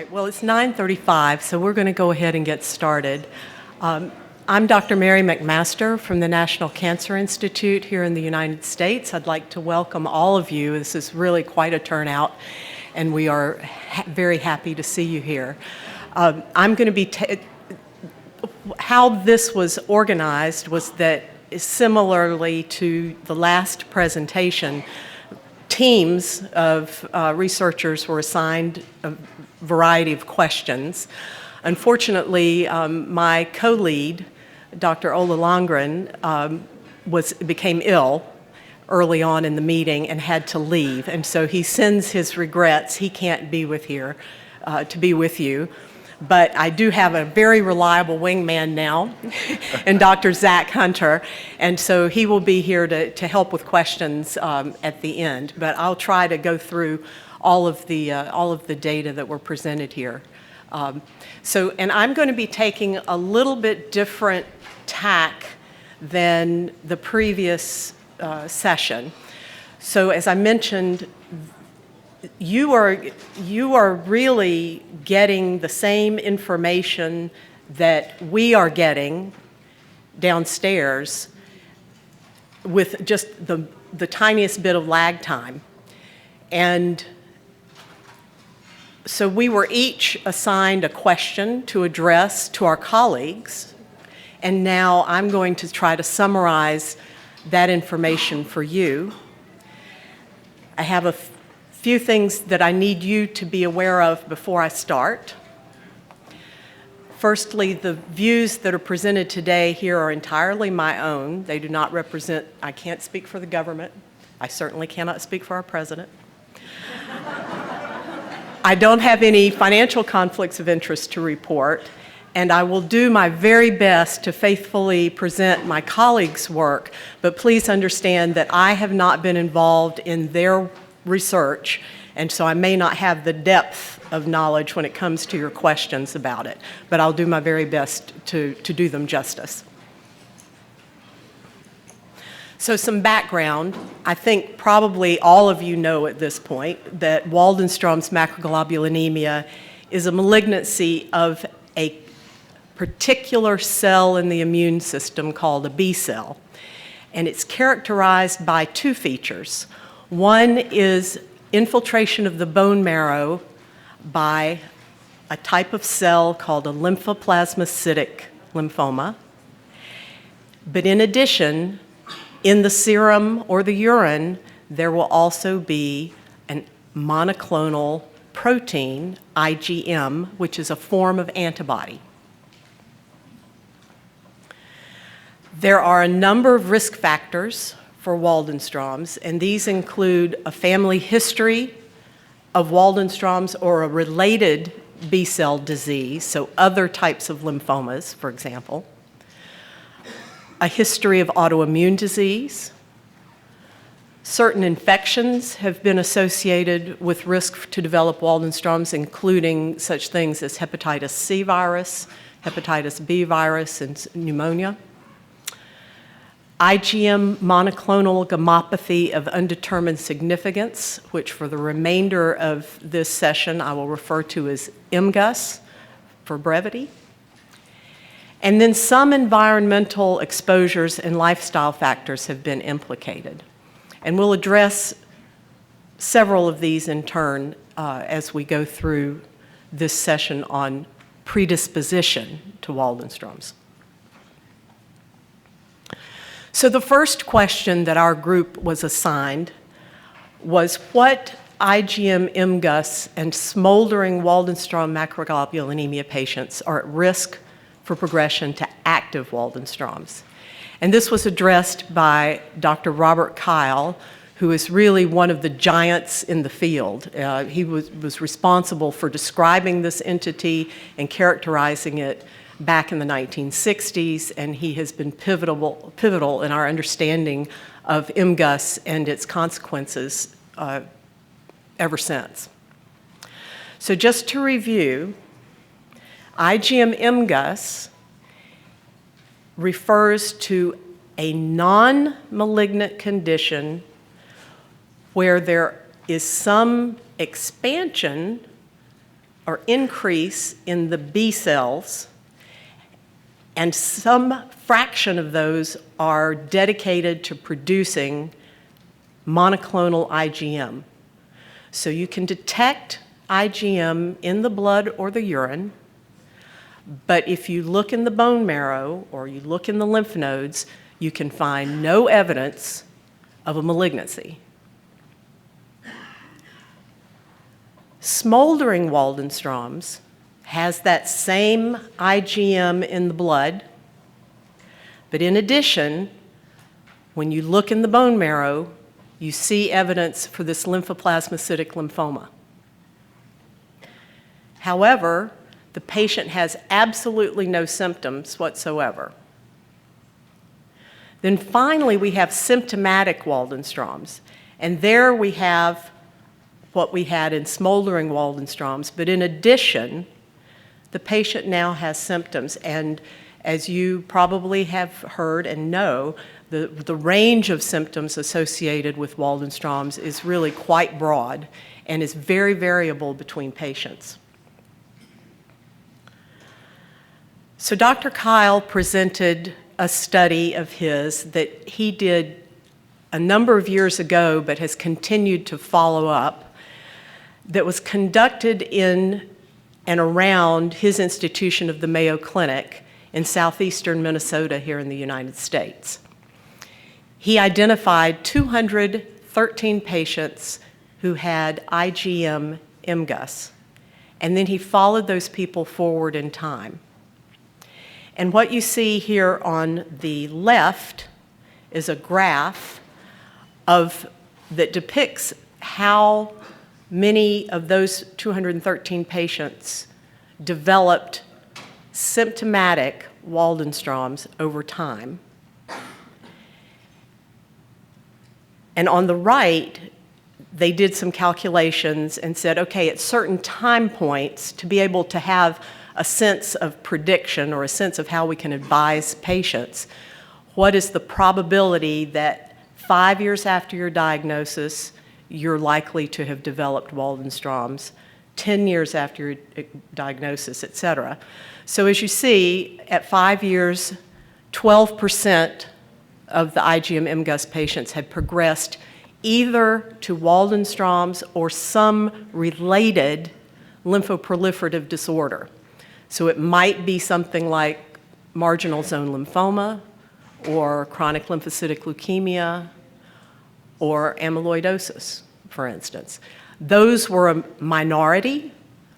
right, well, it's 9:35, so we're going to go ahead and get started. I'm Dr. Mary McMaster from the National Cancer Institute here in the United States. I'd like to welcome all of you. This is really quite a turnout, and we are very happy to see you here. I'm going to be how this was organized was that similarly to the last presentation, teams of researchers were assigned a variety of questions. Unfortunately, my co-lead, Dr. Ola Longren, became ill early on in the meeting and had to leave, and so he sends his regrets. He can't be to be with you. But I do have a very reliable wingman now, and Dr. Zach Hunter, and so he will be here to help with questions at the end. But I'll try to go through all of the data that were presented here. And I'm going to be taking a little bit different tack than the previous session. So as I mentioned, you are really getting the same information that we are getting downstairs with just the tiniest bit of lag time. And so we were each assigned a question to address to our colleagues, and now I'm going to try to summarize that information for you. I have a few things that I need you to be aware of before I start. Firstly, the views that are presented today here are entirely my own. They do not represent, I can't speak for the government. I certainly cannot speak for our president. I don't have any financial conflicts of interest to report, and I will do my very best to faithfully present my colleagues' work, but please understand that I have not been involved in their research, and so I may not have the depth of knowledge when it comes to your questions about it, but I'll do my very best to do them justice. So some background. I think probably all of you know at this point that Waldenstrom's macroglobulinemia is a malignancy of a particular cell in the immune system called a B cell, and it's characterized by two features. One is infiltration of the bone marrow by a type of cell called a lymphoplasmacytic lymphoma. But in addition, in the serum or the urine, there will also be a monoclonal protein, IgM, which is a form of antibody. There are a number of risk factors for Waldenstrom's, and these include a family history of Waldenstrom's or a related B-cell disease, so other types of lymphomas, for example, a history of autoimmune disease. Certain infections have been associated with risk to develop Waldenstrom's, including such things as hepatitis C virus, hepatitis B virus, and pneumonia. IgM monoclonal gammopathy of undetermined significance, which for the remainder of this session I will refer to as MGUS for brevity. And then some environmental exposures and lifestyle factors have been implicated. And we'll address several of these in turn as we go through this session on predisposition to Waldenstrom's. So the first question that our group was assigned was what IgM MGUS and smoldering Waldenstrom macroglobulinemia patients are at risk for progression to active Waldenstrom's. And this was addressed by Dr. Robert Kyle, who is really one of the giants in the field. He was responsible for describing this entity and characterizing it back in the 1960s, and he has been pivotal in our understanding of MGUS and its consequences ever since. So just to review, IgM MGUS refers to a non-malignant condition where there is some expansion or increase in the B cells, and some fraction of those are dedicated to producing monoclonal IgM. So you can detect IgM in the blood or the urine, but if you look in the bone marrow or you look in the lymph nodes, you can find no evidence of a malignancy. Smoldering Waldenstroms has that same IgM in the blood, but in addition, when you look in the bone marrow, you see evidence for this lymphoplasmacytic lymphoma. However, the patient has absolutely no symptoms whatsoever. Then finally, we have symptomatic Waldenstroms, and there we have what we had in smoldering Waldenstroms, but in addition, the patient now has symptoms, and as you probably have heard and know, the range of symptoms associated with Waldenstroms is really quite broad and is very variable between patients. So Dr. Kyle presented a study of his that he did a number of years ago but has continued to follow up, that was conducted in and around his institution of the Mayo Clinic in southeastern Minnesota here in the United States. He identified 213 patients who had IgM MGUS, and then he followed those people forward in time. And what you see here on the left is a graph that depicts how many of those 213 patients developed symptomatic Waldenstroms over time. And on the right, they did some calculations and said, okay, at certain time points, to be able to have a sense of prediction or a sense of how we can advise patients, what is the probability that 5 years after your diagnosis, you're likely to have developed Waldenstroms, 10 years after your diagnosis, et cetera. So as you see, at 5 years, 12% of the IgM MGUS patients had progressed either to Waldenstroms or some related lymphoproliferative disorder. So it might be something like marginal zone lymphoma or chronic lymphocytic leukemia or amyloidosis, for instance. Those were a minority.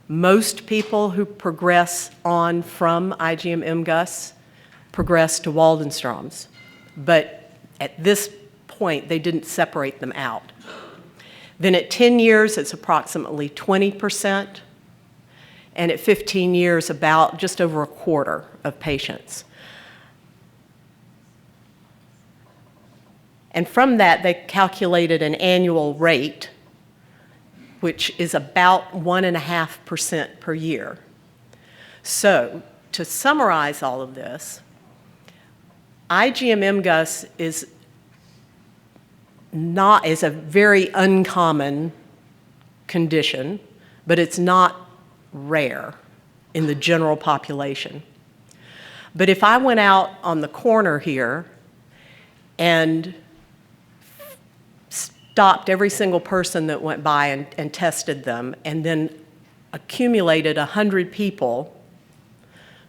Most people who progress on from IgM MGUS progress to Waldenstroms. But at this point, they didn't separate them out. Then at 10 years, it's approximately 20%. And at 15 years, about just over a quarter of patients. And from that, they calculated an annual rate, which is about 1.5% per year. So to summarize all of this, IgM MGUS is a very uncommon condition, but it's not rare in the general population. But if I went out on the corner here and stopped every single person that went by and tested them, and then accumulated 100 people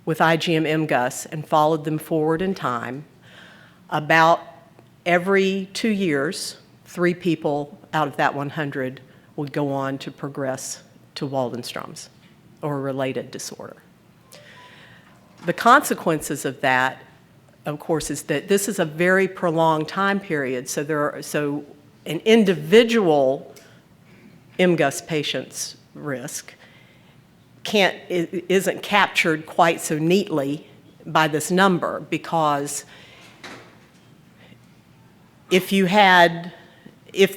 with IgM MGUS and followed them forward in time, about every 2 years, 3 people out of that 100 would go on to progress to Waldenstrom's or a related disorder. The consequences of that, of course, is that this is a very prolonged time period, so an individual MGUS patient's risk isn't captured quite so neatly by this number, because if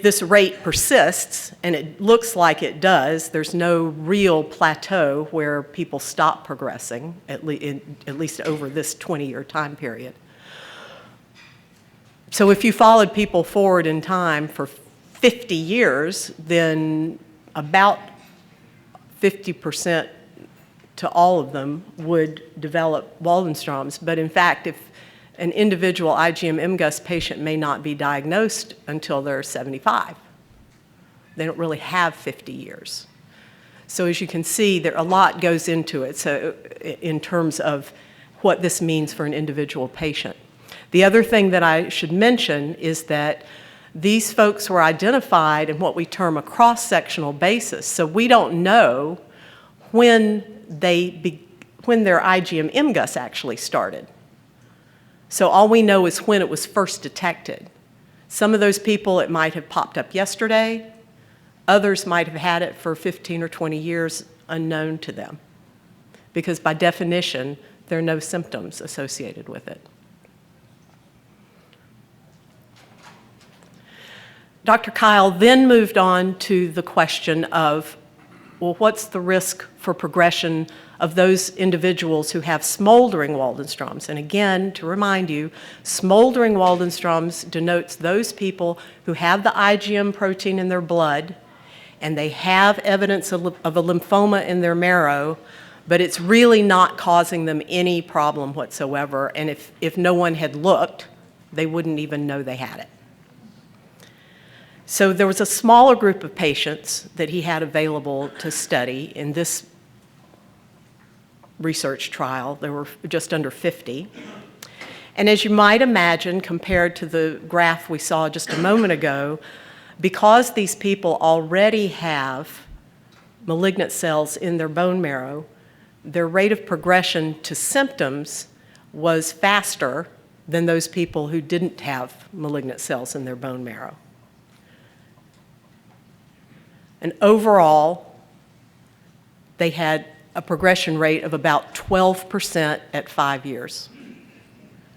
this rate persists, and it looks like it does, there's no real plateau where people stop progressing, at least over this 20-year time period. So if you followed people forward in time for 50 years, then about 50% to all of them would develop Waldenstrom's. But in fact, if an individual IgM MGUS patient may not be diagnosed until they're 75. They don't really have 50 years. So as you can see, a lot goes into it, so in terms of what this means for an individual patient. The other thing that I should mention is that these folks were identified in what we term a cross-sectional basis. So we don't know when their IgM MGUS actually started. So all we know is when it was first detected. Some of those people, it might have popped up yesterday. Others might have had it for 15 or 20 years unknown to them, because by definition, there are no symptoms associated with it. Dr. Kyle then moved on to the question of, well, what's the risk for progression of those individuals who have smoldering Waldenstrom's? And again, to remind you, smoldering Waldenstrom's denotes those people who have the IgM protein in their blood and they have evidence of a lymphoma in their marrow, but it's really not causing them any problem whatsoever. And if no one had looked, they wouldn't even know they had it. So there was a smaller group of patients that he had available to study in this research trial. There were just under 50. And as you might imagine, compared to the graph we saw just a moment ago, because these people already have malignant cells in their bone marrow, their rate of progression to symptoms was faster than those people who didn't have malignant cells in their bone marrow. And overall, they had a progression rate of about 12% at 5 years,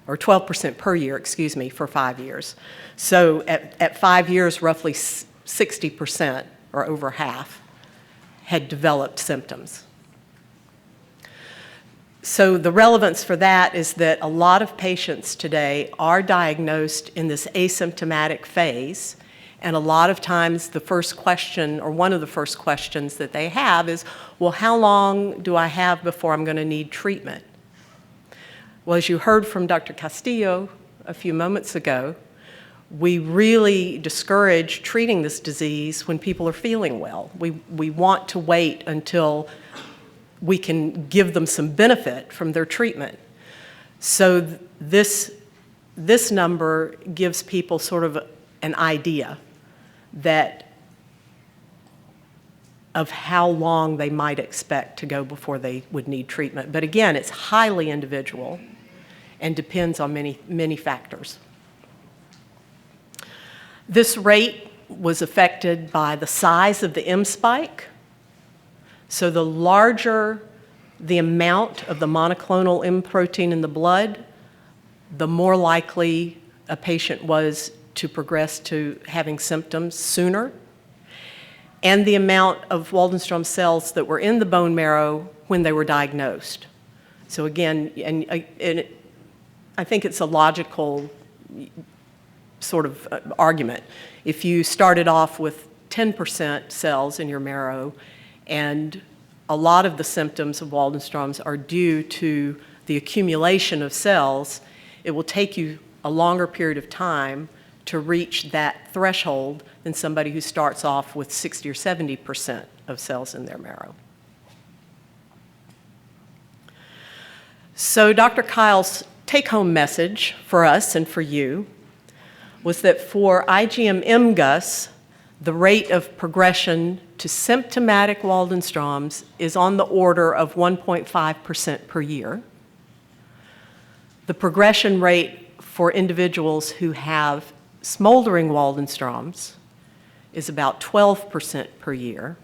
or 12% per year, excuse me, for 5 years. So at 5 years, roughly 60%, or over half, had developed symptoms. So the relevance for that is that a lot of patients today are diagnosed in this asymptomatic phase. And a lot of times the first question, or one of the first questions that they have is, well, how long do I have before I'm going to need treatment? Well, as you heard from Dr. Castillo a few moments ago, we really discourage treating this disease when people are feeling well. We want to wait until we can give them some benefit from their treatment. So this number gives people sort of an idea of how long they might expect to go before they would need treatment. But again, it's highly individual and depends on many factors. This rate was affected by the size of the M spike. So the larger the amount of the monoclonal M protein in the blood, the more likely a patient was to progress to having symptoms sooner, and the amount of Waldenstrom cells that were in the bone marrow when they were diagnosed. So again, I think it's a logical sort of argument. If you started off with 10% cells in your marrow, and a lot of the symptoms of Waldenstrom's are due to the accumulation of cells, it will take you a longer period of time to reach that threshold than somebody who starts off with 60 or 70% of cells in their marrow. So Dr. Kyle's take-home message for us and for you was that for IgM MGUS, the rate of progression to symptomatic Waldenstrom's is on the order of 1.5% per year. The progression rate for individuals who have smoldering Waldenstrom's is about 12% per year.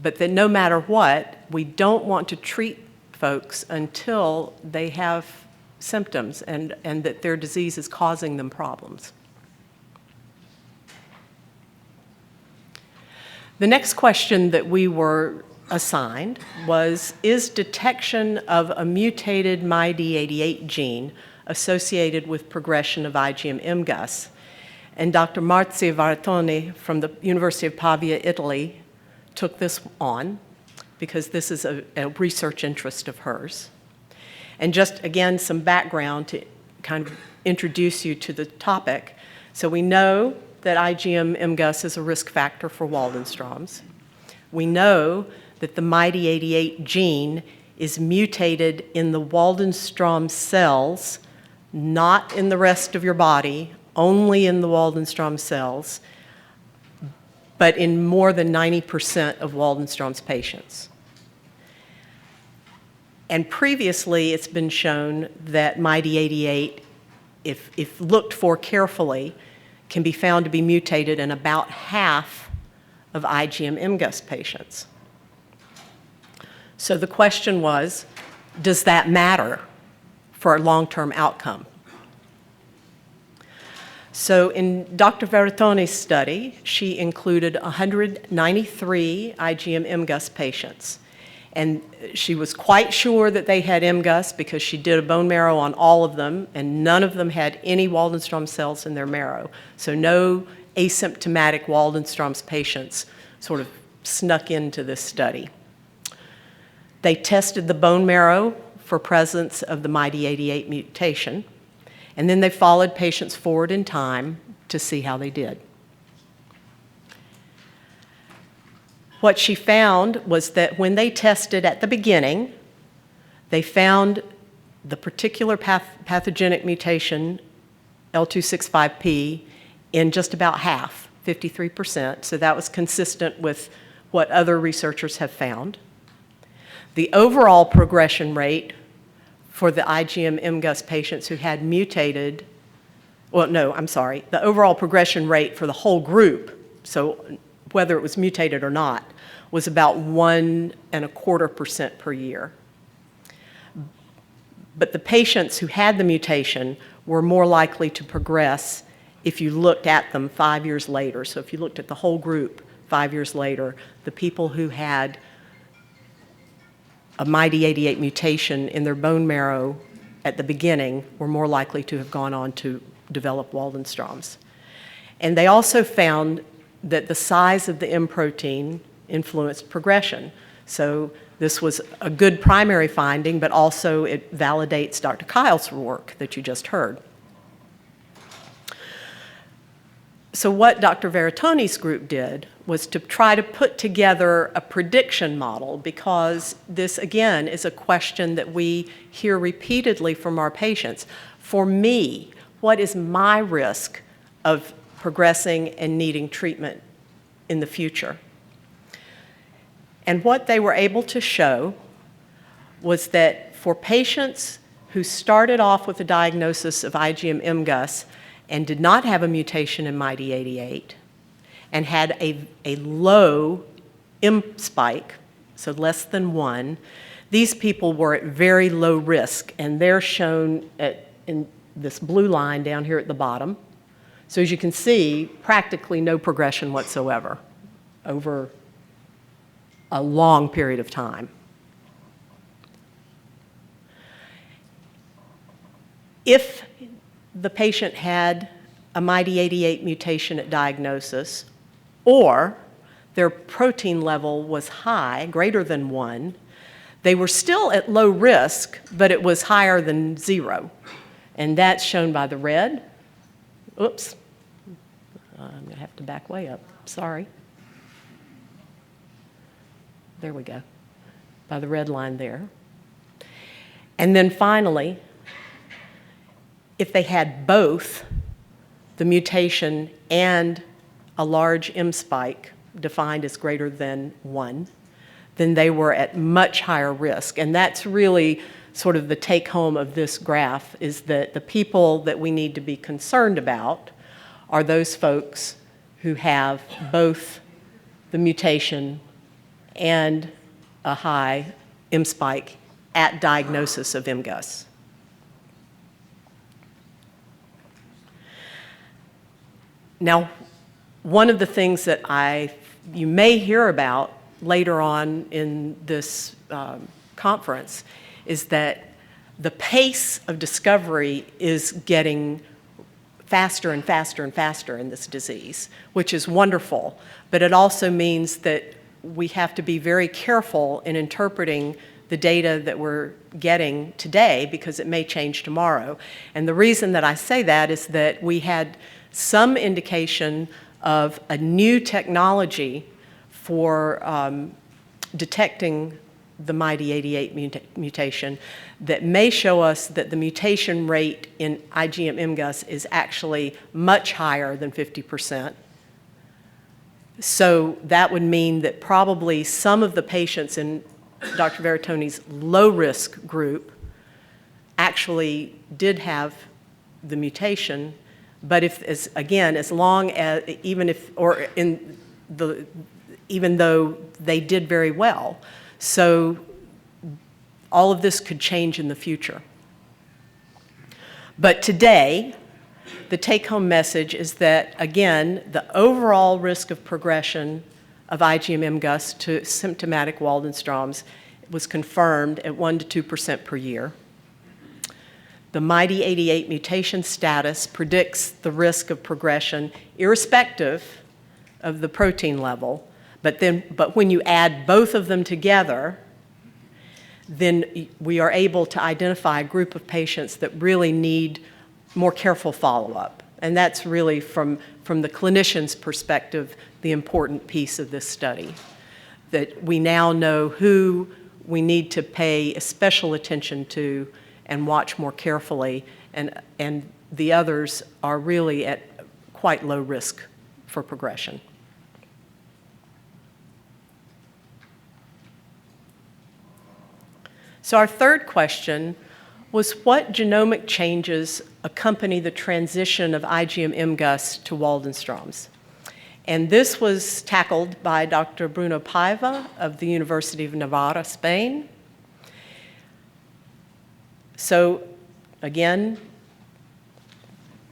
But that no matter what, we don't want to treat folks until they have symptoms and that their disease is causing them problems. The next question that we were assigned was, is detection of a mutated MyD88 gene associated with progression of IgM MGUS? And Dr. Marzio Vartone from the University of Pavia, Italy, took this on because this is a research interest of hers. And just, again, some background to kind of introduce you to the topic. So we know that IgM MGUS is a risk factor for Waldenstrom's. We know that the MYD88 gene is mutated in the Waldenstrom cells, not in the rest of your body, only in the Waldenstrom cells, but in more than 90% of Waldenstrom's patients. And previously, it's been shown that MYD88, if looked for carefully, can be found to be mutated in about half of IgM MGUS patients. So the question was, does that matter for a long-term outcome? So in Dr. Veritone's study, she included 193 IgM MGUS patients. And she was quite sure that they had MGUS because she did a bone marrow on all of them, and none of them had any Waldenstrom cells in their marrow. So no asymptomatic Waldenstrom's patients sort of snuck into this study. They tested the bone marrow for presence of the MYD88 mutation, and then they followed patients forward in time to see how they did. What she found was that when they tested at the beginning, they found the particular pathogenic mutation, L265P, in just about half, 53%. So that was consistent with what other researchers have found. The overall progression rate for the IgM MGUS patients who had mutated, the overall progression rate for the whole group, so whether it was mutated or not, was about 1.25% per year. But the patients who had the mutation were more likely to progress if you looked at them 5 years later. So if you looked at the whole group 5 years later, the people who had a MYD88 mutation in their bone marrow at the beginning were more likely to have gone on to develop Waldenstrom's. And they also found that the size of the M protein influenced progression. So this was a good primary finding, but also it validates Dr. Kyle's work that you just heard. So what Dr. Veritone's group did was to try to put together a prediction model, because this, again, is a question that we hear repeatedly from our patients. For me, what is my risk of progressing and needing treatment in the future? And what they were able to show was that for patients who started off with a diagnosis of IgM MGUS and did not have a mutation in MYD88 and had a low M spike, so less than 1, these people were at very low risk, and they're shown in this blue line down here at the bottom. So as you can see, practically no progression whatsoever over a long period of time. If the patient had a MYD88 mutation at diagnosis, or their protein level was high, greater than 1, they were still at low risk, but it was higher than 0. And that's shown by the red. Oops. I'm going to have to back way up. Sorry. There we go. By the red line there. And then finally, if they had both the mutation and a large M spike defined as greater than 1, then they were at much higher risk. And that's really sort of the take-home of this graph, is that the people that we need to be concerned about are those folks who have both the mutation and a high M spike at diagnosis of MGUS. Now, one of the things that you may hear about later on in this conference is that the pace of discovery is getting faster and faster and faster in this disease, which is wonderful, but it also means that we have to be very careful in interpreting the data that we're getting today because it may change tomorrow. And the reason that I say that is that we had some indication of a new technology for detecting the MYD88 mutation that may show us that the mutation rate in IgM MGUS is actually much higher than 50%. So that would mean that probably some of the patients in Dr. Veritoni's low-risk group actually did have the mutation, but as long as, even though they did very well. So all of this could change in the future. But today, the take-home message is that, again, the overall risk of progression of IgM MGUS to symptomatic Waldenstrom's was confirmed at 1 to 2% per year. The MYD88 mutation status predicts the risk of progression irrespective of the protein level, but when you add both of them together, then we are able to identify a group of patients that really need more careful follow-up. And that's really, from the clinician's perspective, the important piece of this study, that we now know who we need to pay special attention to and watch more carefully, and the others are really at quite low risk for progression. So our third question was, what genomic changes accompany the transition of IgM MGUS to Waldenstrom's? And this was tackled by Dr. Bruno Paiva of the University of Navarra, Spain. So again,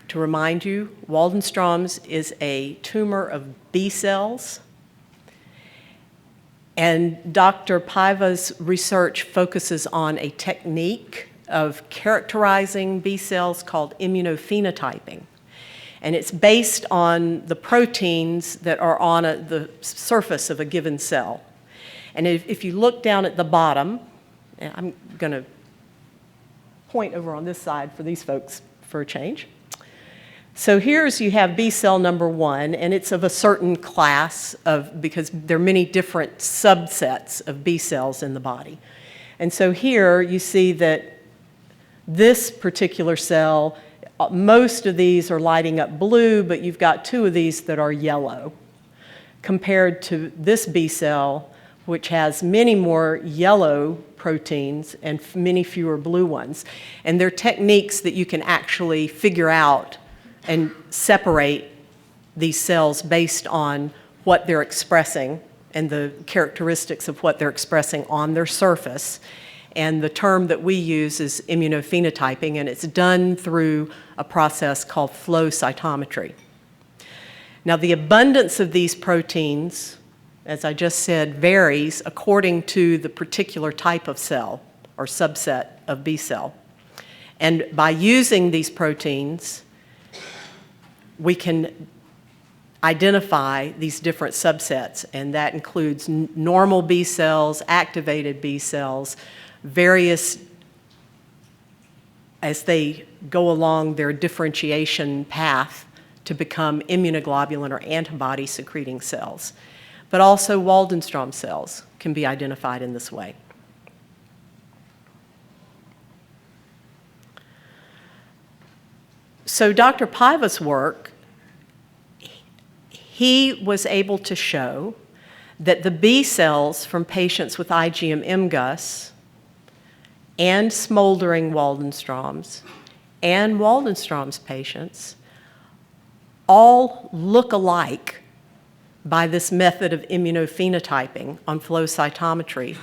to remind you, Waldenstrom's is a tumor of B cells. And Dr. Paiva's research focuses on a technique of characterizing B cells called immunophenotyping. And it's based on the proteins that are on the surface of a given cell. And if you look down at the bottom, and I'm going to point over on this side for these folks for a change. So here's, you have B cell number 1, and it's of a certain class because there are many different subsets of B cells in the body. And so here you see that this particular cell, most of these are lighting up blue, but you've got 2 of these that are yellow, compared to this B cell, which has many more yellow proteins and many fewer blue ones. And there are techniques that you can actually figure out and separate these cells based on what they're expressing and the characteristics of what they're expressing on their surface. And the term that we use is immunophenotyping, and it's done through a process called flow cytometry. Now, the abundance of these proteins, as I just said, varies according to the particular type of cell or subset of B cell. And by using these proteins, we can identify these different subsets, and that includes normal B cells, activated B cells, various, as they go along their differentiation path to become immunoglobulin or antibody secreting cells. But also Waldenstrom cells can be identified in this way. So Dr. Paiva's work, he was able to show that the B cells from patients with IgM MGUS and smoldering Waldenstrom's and Waldenstrom's patients all look alike by this method of immunophenotyping on flow cytometry,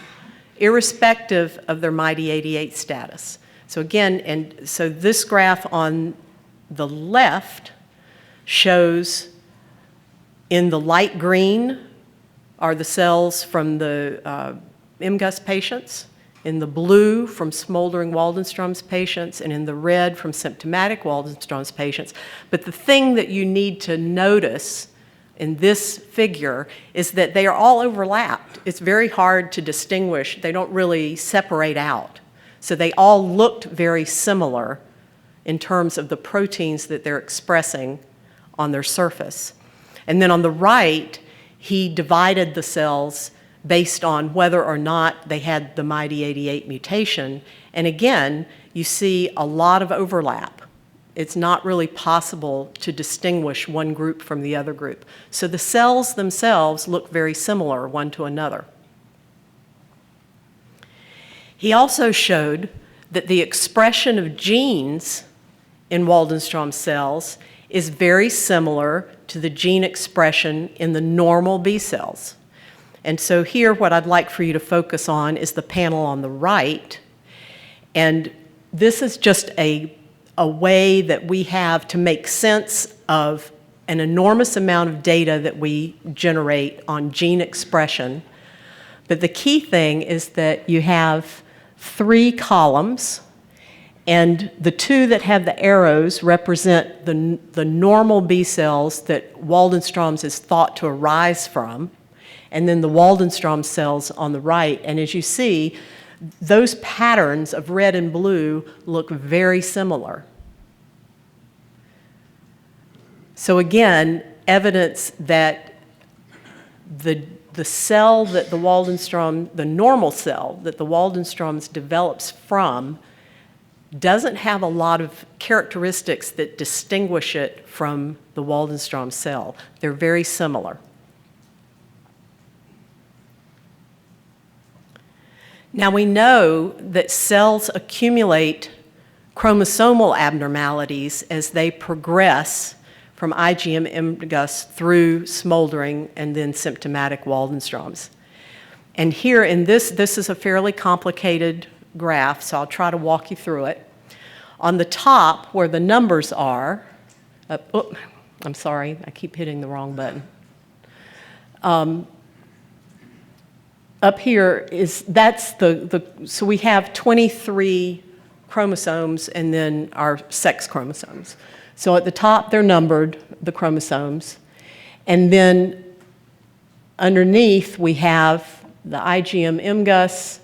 irrespective of their MYD88 status. So again, and so this graph on the left shows in the light green are the cells from the MGUS patients, in the blue from smoldering Waldenstrom's patients, and in the red from symptomatic Waldenstrom's patients. But the thing that you need to notice in this figure is that they are all overlapped. It's very hard to distinguish. They don't really separate out. So they all looked very similar in terms of the proteins that they're expressing on their surface. And then on the right, he divided the cells based on whether or not they had the MYD88 mutation. And again, you see a lot of overlap. It's not really possible to distinguish one group from the other group. So the cells themselves look very similar one to another. He also showed that the expression of genes in Waldenstrom cells is very similar to the gene expression in the normal B cells. And so here what I'd like for you to focus on is the panel on the right. And this is just a way that we have to make sense of an enormous amount of data that we generate on gene expression. But the key thing is that you have 3 columns, and the 2 that have the arrows represent the normal B cells that Waldenstrom's is thought to arise from, and then the Waldenstrom cells on the right. And as you see, those patterns of red and blue look very similar. So again, evidence that the cell that the Waldenstrom, the normal cell that the Waldenstrom's develops from, doesn't have a lot of characteristics that distinguish it from the Waldenstrom cell. They're very similar. Now we know that cells accumulate chromosomal abnormalities as they progress from IgM MGUS through smoldering and then symptomatic Waldenstrom's. And here in this is a fairly complicated graph, so I'll try to walk you through it. On the top, where the numbers are, I'm sorry, I keep hitting the wrong button. Up here that's so we have 23 chromosomes and then our sex chromosomes. So at the top, they're numbered, the chromosomes. And then underneath, we have the IgM MGUS.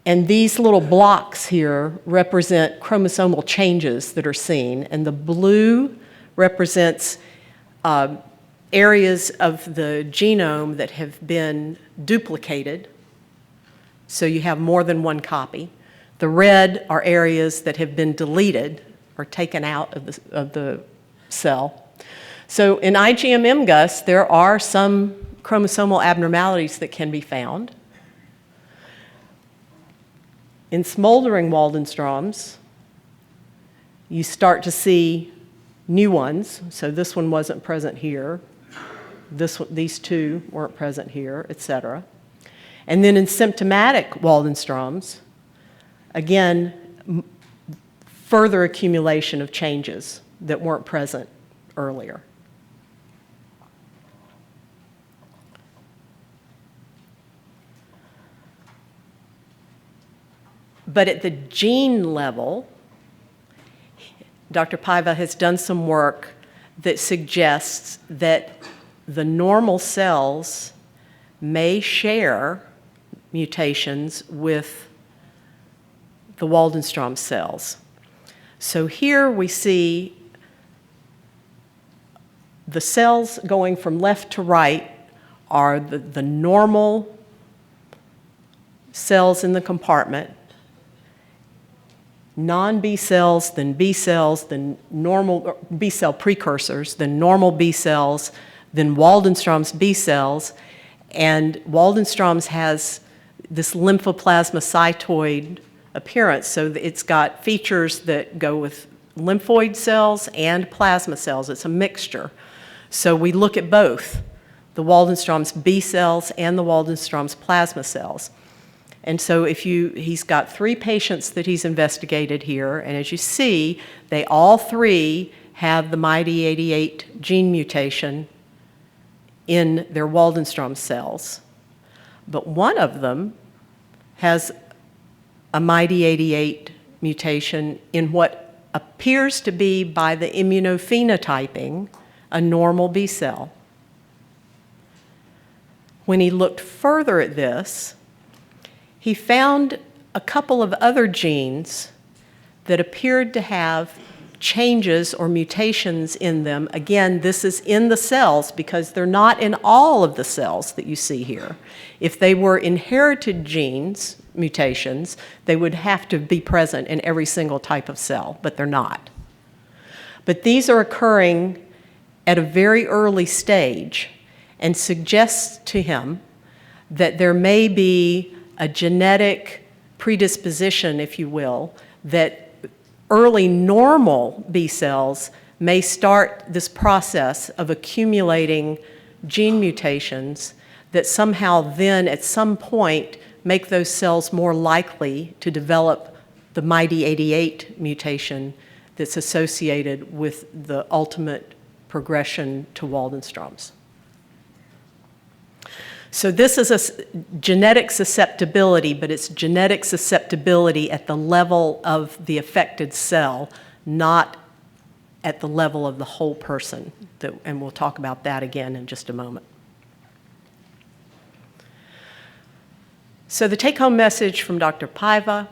And these little blocks here represent chromosomal changes that are seen. And the blue represents areas of the genome that have been duplicated. So you have more than one copy. The red are areas that have been deleted or taken out of the cell. So in IgM MGUS, there are some chromosomal abnormalities that can be found. In smoldering Waldenstrom's, you start to see new ones. So this one wasn't present here. These 2 weren't present here, et cetera. And then in symptomatic Waldenstrom's, again, further accumulation of changes that weren't present earlier. But at the gene level, Dr. Paiva has done some work that suggests that the normal cells may share mutations with the Waldenstrom cells. So here we see the cells going from left to right are the normal cells in the compartment, non-B cells, then B cells, then normal B cell precursors, then normal B cells, then Waldenstrom's B cells, and Waldenstrom's has this lymphoplasmacytoid appearance, so it's got features that go with lymphoid cells and plasma cells. It's a mixture. So we look at both, the Waldenstrom's B cells and the Waldenstrom's plasma cells. And so he's got 3 patients that he's investigated here, and as you see, they all 3 have the MYD88 gene mutation in their Waldenstrom cells. But one of them has a MYD88 mutation in what appears to be, by the immunophenotyping, a normal B cell. When he looked further at this, he found a couple of other genes that appeared to have changes or mutations in them. Again, this is in the cells because they're not in all of the cells that you see here. If they were inherited genes, mutations, they would have to be present in every single type of cell, but they're not. But these are occurring at a very early stage and suggests to him that there may be a genetic predisposition, if you will, that early normal B cells may start this process of accumulating gene mutations that somehow then at some point make those cells more likely to develop the MYD88 mutation that's associated with the ultimate progression to Waldenstrom's. So this is a genetic susceptibility, but it's genetic susceptibility at the level of the affected cell, not at the level of the whole person. And we'll talk about that again in just a moment. So the take-home message from Dr. Paiva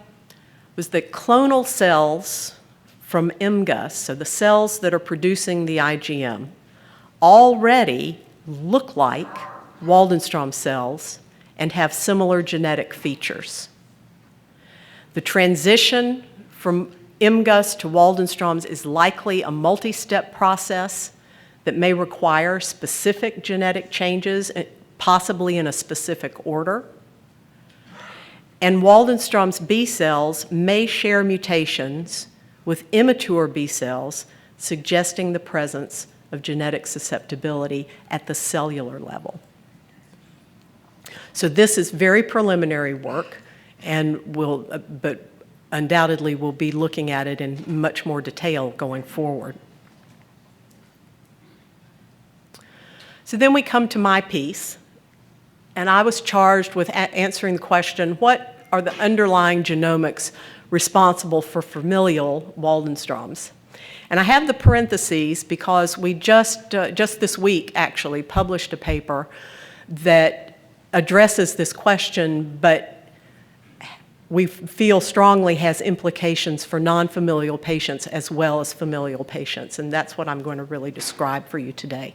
was that clonal cells from MGUS, so the cells that are producing the IgM, already look like Waldenstrom cells and have similar genetic features. The transition from MGUS to Waldenstrom's is likely a multi-step process that may require specific genetic changes, possibly in a specific order. And Waldenstrom's B cells may share mutations with immature B cells, suggesting the presence of genetic susceptibility at the cellular level. So this is very preliminary work, and but undoubtedly we'll be looking at it in much more detail going forward. So then we come to my piece, and I was charged with answering the question, what are the underlying genomics responsible for familial Waldenstrom's? And I have the parentheses because we just this week actually published a paper that addresses this question, but we feel strongly has implications for non-familial patients as well as familial patients, and that's what I'm going to really describe for you today.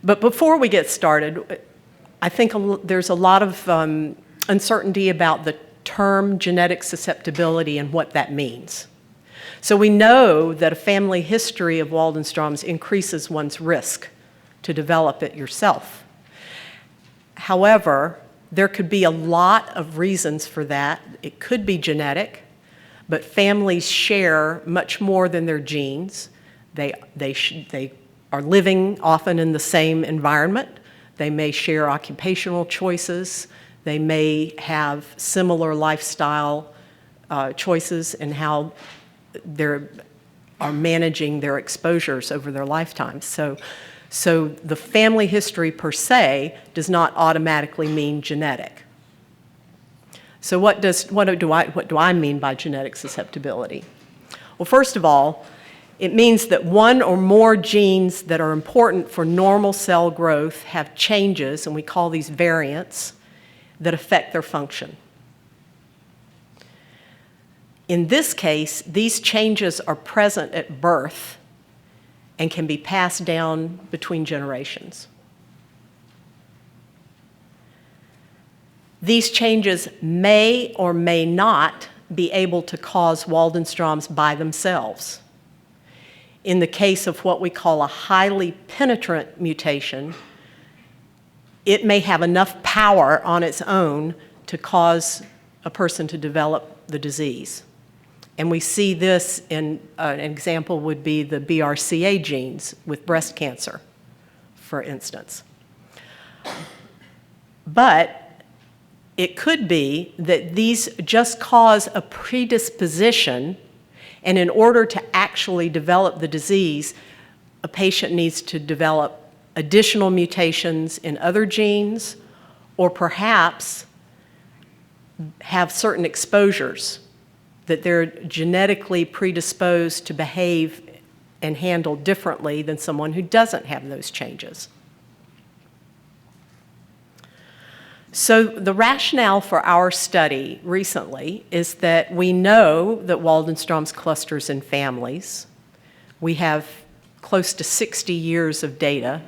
But before we get started, I think there's a lot of uncertainty about the term genetic susceptibility and what that means. So we know that a family history of Waldenstrom's increases one's risk to develop it yourself. However, there could be a lot of reasons for that. It could be genetic, but families share much more than their genes. They are living often in the same environment. They may share occupational choices. They may have similar lifestyle choices in how they are managing their exposures over their lifetimes. So the family history per se does not automatically mean genetic. So what do I mean by genetic susceptibility? Well, first of all, it means that one or more genes that are important for normal cell growth have changes, and we call these variants, that affect their function. In this case, these changes are present at birth and can be passed down between generations. These changes may or may not be able to cause Waldenstrom's by themselves. In the case of what we call a highly penetrant mutation, it may have enough power on its own to cause a person to develop the disease. And we see this in an example would be the BRCA genes with breast cancer, for instance. But it could be that these just cause a predisposition, and in order to actually develop the disease, a patient needs to develop additional mutations in other genes, or perhaps have certain exposures that they're genetically predisposed to behave and handled differently than someone who doesn't have those changes. So the rationale for our study recently is that we know that Waldenstrom's clusters in families. We have close to 60 years of data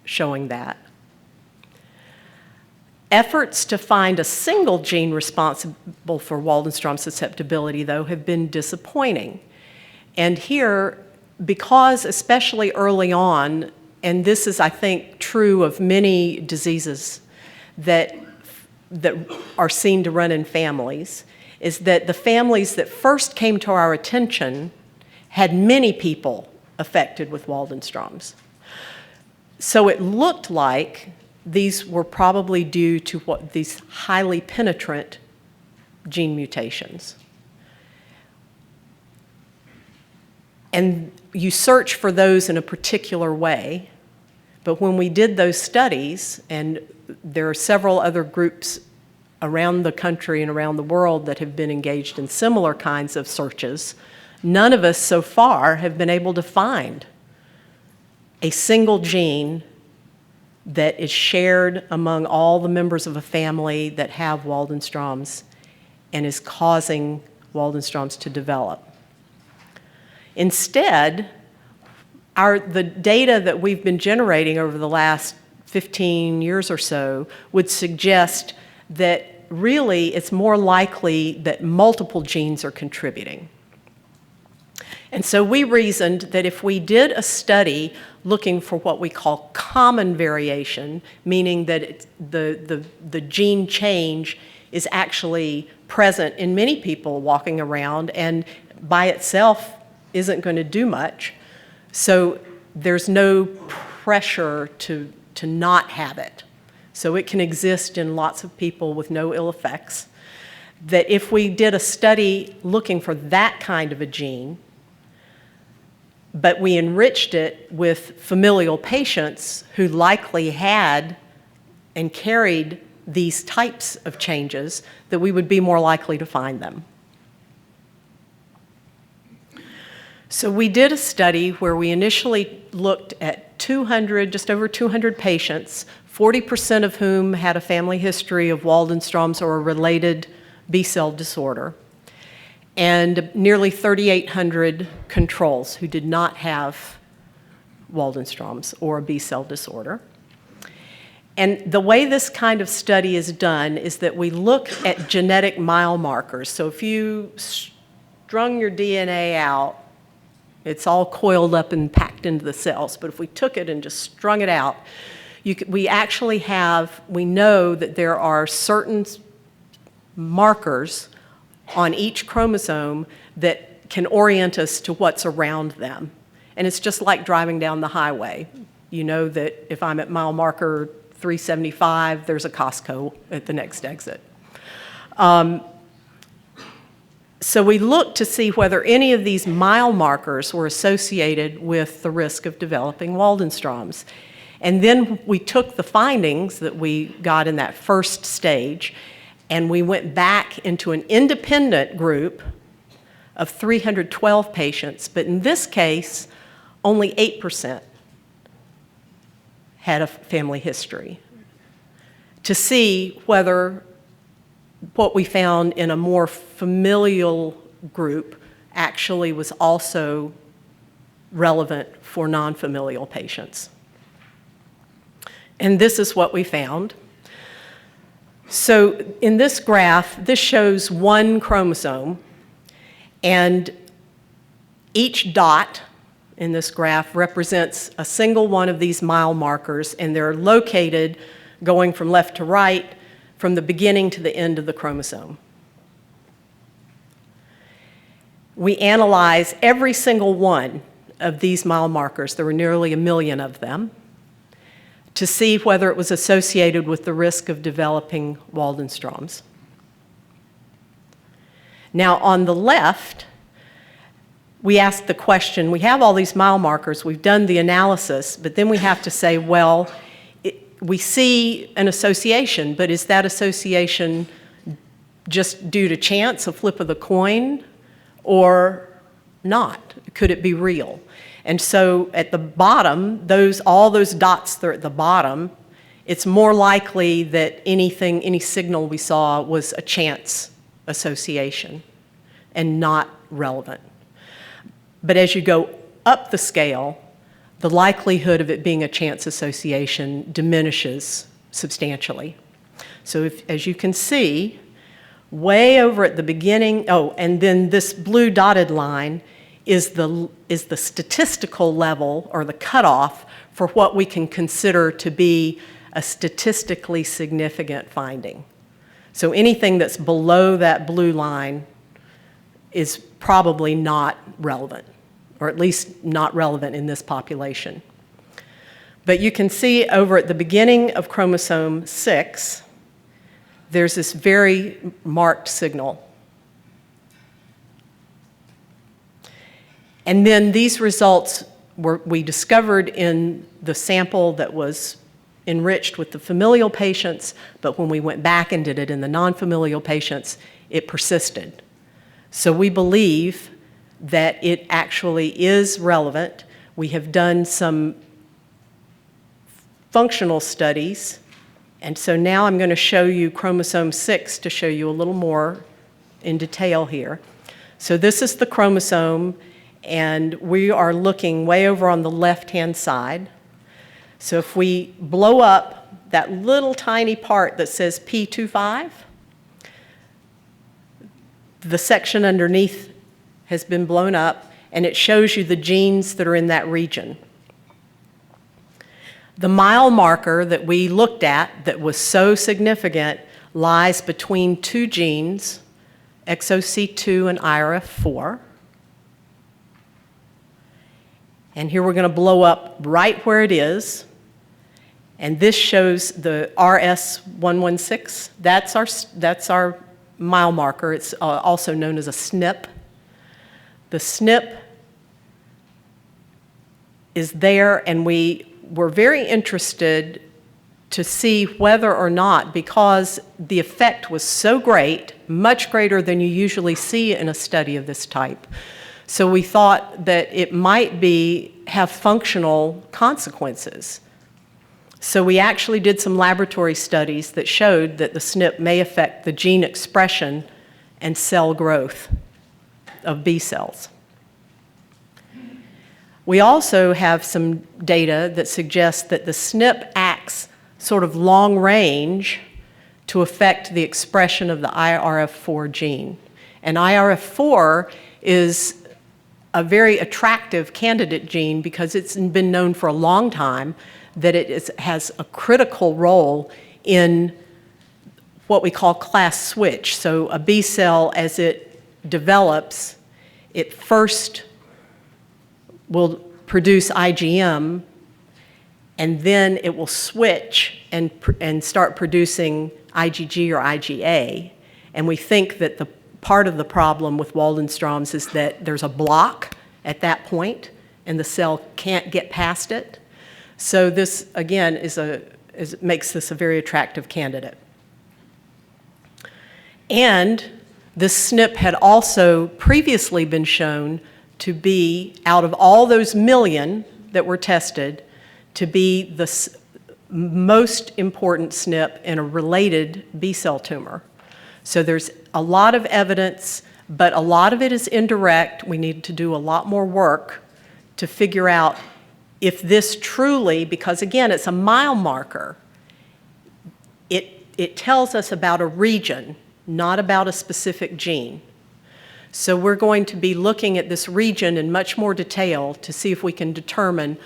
showing that. Efforts to find a single gene responsible for Waldenstrom susceptibility, though, have been disappointing. And here, because especially early on, and this is, I think, true of many diseases that are seen to run in families, is that the families that first came to our attention had many people affected with Waldenstrom's. So it looked like these were probably due to these highly penetrant gene mutations. And you search for those in a particular way, but when we did those studies, and there are several other groups around the country and around the world that have been engaged in similar kinds of searches, none of us so far have been able to find a single gene that is shared among all the members of a family that have Waldenstrom's and is causing Waldenstrom's to develop. Instead, the data that we've been generating over the last 15 years or so would suggest that really it's more likely that multiple genes are contributing. And so we reasoned that if we did a study looking for what we call common variation, meaning that the gene change is actually present in many people walking around and by itself isn't going to do much, so there's no pressure to not have it. So it can exist in lots of people with no ill effects. That if we did a study looking for that kind of a gene, but we enriched it with familial patients who likely had and carried these types of changes, that we would be more likely to find them. So we did a study where we initially looked at 200, just over 200 patients, 40% of whom had a family history of Waldenstrom's or a related B-cell disorder, and nearly 3,800 controls who did not have Waldenstrom's or a B-cell disorder. And the way this kind of study is done is that we look at genetic mile markers. So if you strung your DNA out, it's all coiled up and packed into the cells. But if we took it and just strung it out, we know that there are certain markers on each chromosome that can orient us to what's around them. And it's just like driving down the highway. You know that if I'm at mile marker 375, there's a Costco at the next exit. So we looked to see whether any of these mile markers were associated with the risk of developing Waldenstrom's. And then we took the findings that we got in that first stage, and we went back into an independent group of 312 patients, but in this case, only 8% had a family history, to see whether what we found in a more familial group actually was also relevant for non-familial patients. And this is what we found. So in this graph, this shows one chromosome, and each dot in this graph represents a single one of these mile markers, and they're located going from left to right from the beginning to the end of the chromosome. We analyze every single one of these mile markers, there were nearly 1 million of them, to see whether it was associated with the risk of developing Waldenstrom's. Now on the left, we ask the question, we have all these mile markers, we've done the analysis, but then we have to say, well, we see an association, but is that association just due to chance, a flip of the coin, or not? Could it be real? And so at the bottom, all those dots that are at the bottom, it's more likely that any signal we saw was a chance association and not relevant. But as you go up the scale, the likelihood of it being a chance association diminishes substantially. So as you can see, way over at the beginning, and then this blue dotted line is the statistical level or the cutoff for what we can consider to be a statistically significant finding. So anything that's below that blue line is probably not relevant, or at least not relevant in this population. But you can see over at the beginning of chromosome 6, there's this very marked signal. And then these results we discovered in the sample that was enriched with the familial patients, but when we went back and did it in the non-familial patients, it persisted. So we believe that it actually is relevant. We have done some functional studies, and so now I'm going to show you chromosome 6 to show you a little more in detail here. So this is the chromosome, and we are looking way over on the left-hand side. So if we blow up that little tiny part that says P25, the section underneath has been blown up, and it shows you the genes that are in that region. The mile marker that we looked at that was so significant lies between two genes, XOC2 and IRF4. And here we're going to blow up right where it is. And this shows the RS116. That's our mile marker. It's also known as a SNP. The SNP is there, and we were very interested to see whether or not, because the effect was so great, much greater than you usually see in a study of this type. So we thought that it might have functional consequences. So we actually did some laboratory studies that showed that the SNP may affect the gene expression and cell growth of B cells. We also have some data that suggests that the SNP acts sort of long range to affect the expression of the IRF4 gene. And IRF4 is a very attractive candidate gene because it's been known for a long time that it has a critical role in what we call class switch. So a B cell, as it develops, it first will produce IgM, and then it will switch and start producing IgG or IgA. And we think that the part of the problem with Waldenstrom's is that there's a block at that point, and the cell can't get past it. So this, again, makes this a very attractive candidate. And this SNP had also previously been shown to be, out of all those million that were tested, to be the most important SNP in a related B cell tumor. So there's a lot of evidence, but a lot of it is indirect. We need to do a lot more work to figure out if this truly, because again, it's a mile marker, it tells us about a region, not about a specific gene. So we're going to be looking at this region in much more detail to see if we can determine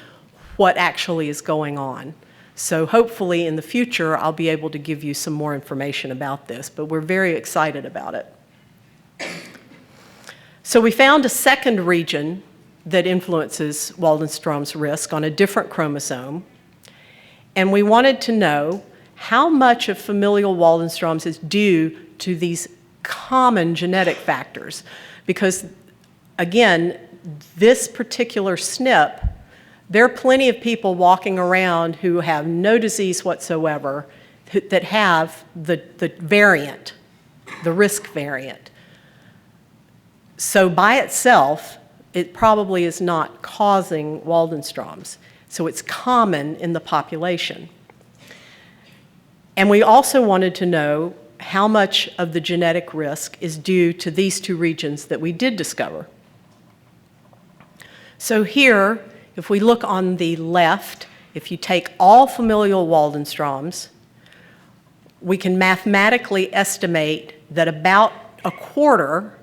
what actually is going on. So hopefully in the future, I'll be able to give you some more information about this, but we're very excited about it. So we found a second region that influences Waldenstrom's risk on a different chromosome, and we wanted to know how much of familial Waldenstrom's is due to these common genetic factors. Because, again, this particular SNP, there are plenty of people walking around who have no disease whatsoever that have the variant, the risk variant. So by itself, it probably is not causing Waldenstrom's. So it's common in the population. And we also wanted to know how much of the genetic risk is due to these two regions that we did discover. So here, if we look on the left, if you take all familial Waldenstrom's, we can mathematically estimate that about a quarter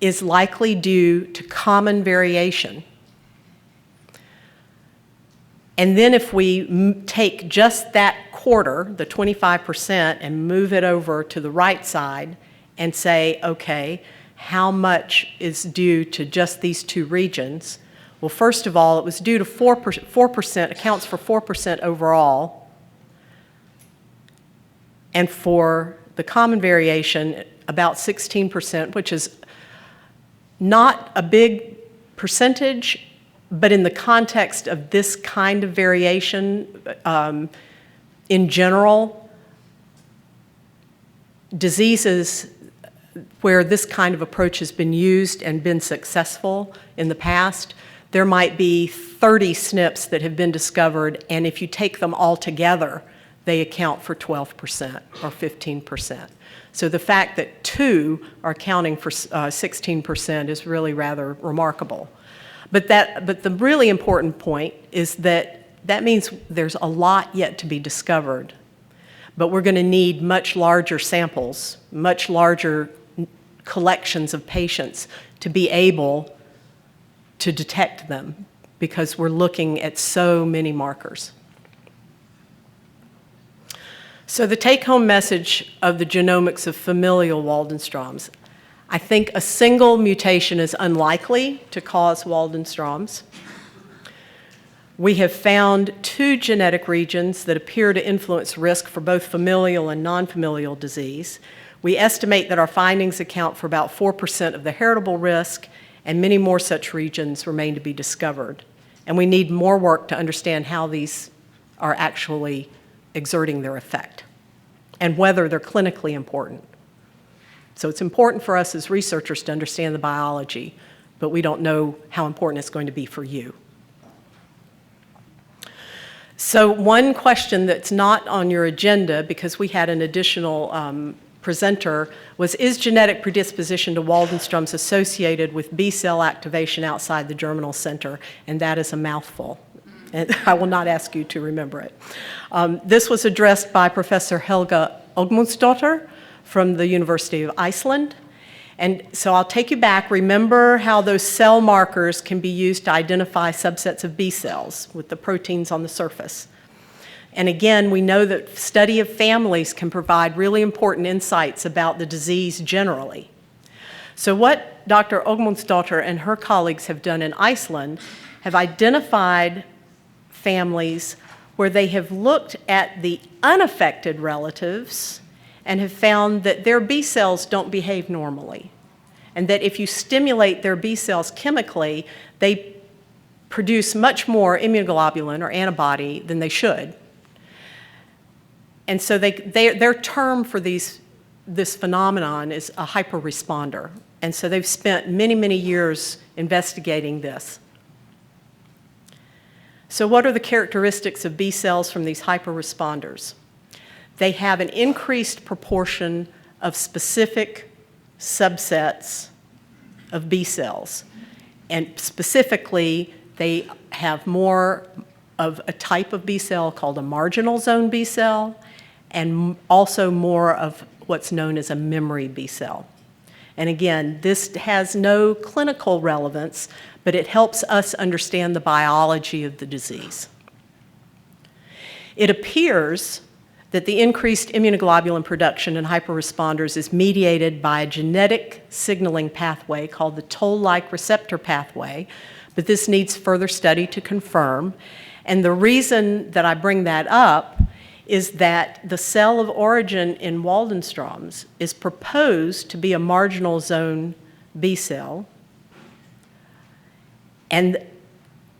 is likely due to common variation. And then if we take just that quarter, the 25%, and move it over to the right side and say, okay, how much is due to just these two regions? Well, first of all, it was due to 4%, accounts for 4% overall. And for the common variation, about 16%, which is not a big percentage, but in the context of this kind of variation, in general, diseases where this kind of approach has been used and been successful in the past, there might be 30 SNPs that have been discovered, and if you take them all together, they account for 12% or 15%. So the fact that two are accounting for 16% is really rather remarkable. But the really important point is that means there's a lot yet to be discovered. But we're going to need much larger samples, much larger collections of patients to be able to detect them, because we're looking at so many markers. So the take-home message of the genomics of familial Waldenstrom's: I think a single mutation is unlikely to cause Waldenstrom's. We have found two genetic regions that appear to influence risk for both familial and non-familial disease. We estimate that our findings account for about 4% of the heritable risk, and many more such regions remain to be discovered. And we need more work to understand how these are actually exerting their effect and whether they're clinically important. So it's important for us as researchers to understand the biology, but we don't know how important it's going to be for you. So one question that's not on your agenda, because we had an additional presenter, was: is genetic predisposition to Waldenstrom's associated with B-cell activation outside the germinal center? And that is a mouthful. And I will not ask you to remember it. This was addressed by Professor Helga Ogmundsdottir from the University of Iceland. And so I'll take you back. Remember how those cell markers can be used to identify subsets of B cells with the proteins on the surface. And again, we know that study of families can provide really important insights about the disease generally. So what Dr. Ogmundsdottir and her colleagues have done in Iceland have identified families where they have looked at the unaffected relatives and have found that their B cells don't behave normally, and that if you stimulate their B cells chemically, they produce much more immunoglobulin or antibody than they should. And so their term for this phenomenon is a hyperresponder. And so they've spent many, many years investigating this. So what are the characteristics of B cells from these hyperresponders? They have an increased proportion of specific subsets of B cells. And specifically, they have more of a type of B cell called a marginal zone B cell, and also more of what's known as a memory B cell. And again, this has no clinical relevance, but it helps us understand the biology of the disease. It appears that the increased immunoglobulin production in hyperresponders is mediated by a genetic signaling pathway called the toll-like receptor pathway, but this needs further study to confirm. And the reason that I bring that up is that the cell of origin in Waldenstrom's is proposed to be a marginal zone B cell, and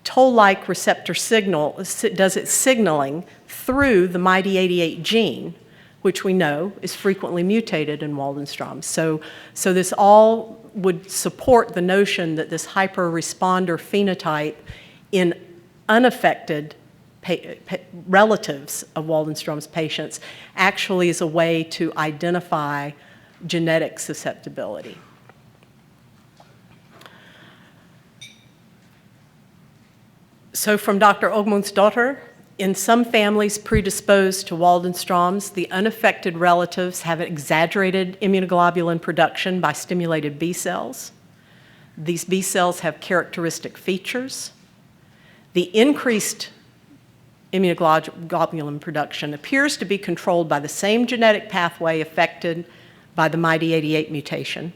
toll-like receptor signal does its signaling through the MID88 gene, which we know is frequently mutated in Waldenstrom's. So this all would support the notion that this hyper-responder phenotype in unaffected relatives of Waldenstrom's patients actually is a way to identify genetic susceptibility. So from Dr. Ogmundsdottir, in some families predisposed to Waldenstrom's, the unaffected relatives have exaggerated immunoglobulin production by stimulated B cells. These B cells have characteristic features. The increased immunoglobulin production appears to be controlled by the same genetic pathway affected by the MYD88 mutation.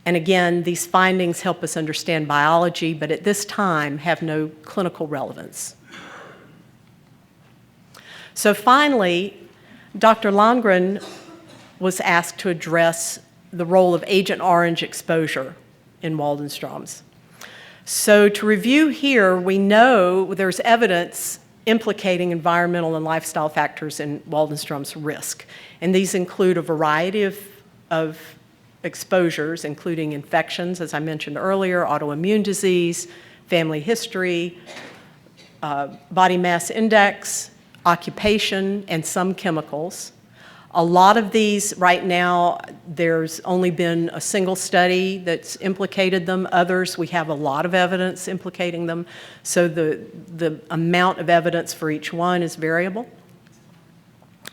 And again, these findings help us understand biology, but at this time have no clinical relevance. So finally, Dr. Landgren was asked to address the role of Agent Orange exposure in Waldenstrom's. So to review here, we know there's evidence implicating environmental and lifestyle factors in Waldenstrom's risk. And these include a variety of exposures, including infections, as I mentioned earlier, autoimmune disease, family history, body mass index, occupation, and some chemicals. A lot of these right now, there's only been a single study that's implicated them. Others, we have a lot of evidence implicating them. So the amount of evidence for each one is variable.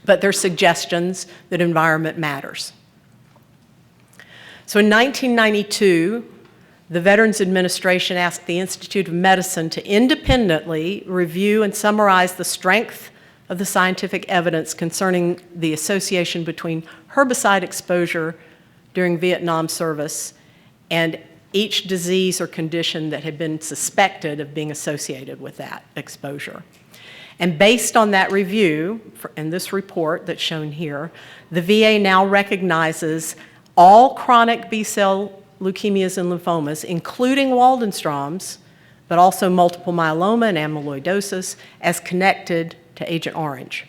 But there's suggestions that environment matters. So in 1992, the Veterans Administration asked the Institute of Medicine to independently review and summarize the strength of the scientific evidence concerning the association between herbicide exposure during Vietnam service and each disease or condition that had been suspected of being associated with that exposure. And based on that review, and this report that's shown here, the VA now recognizes all chronic B-cell leukemias and lymphomas, including Waldenstrom's, but also multiple myeloma and amyloidosis, as connected to Agent Orange.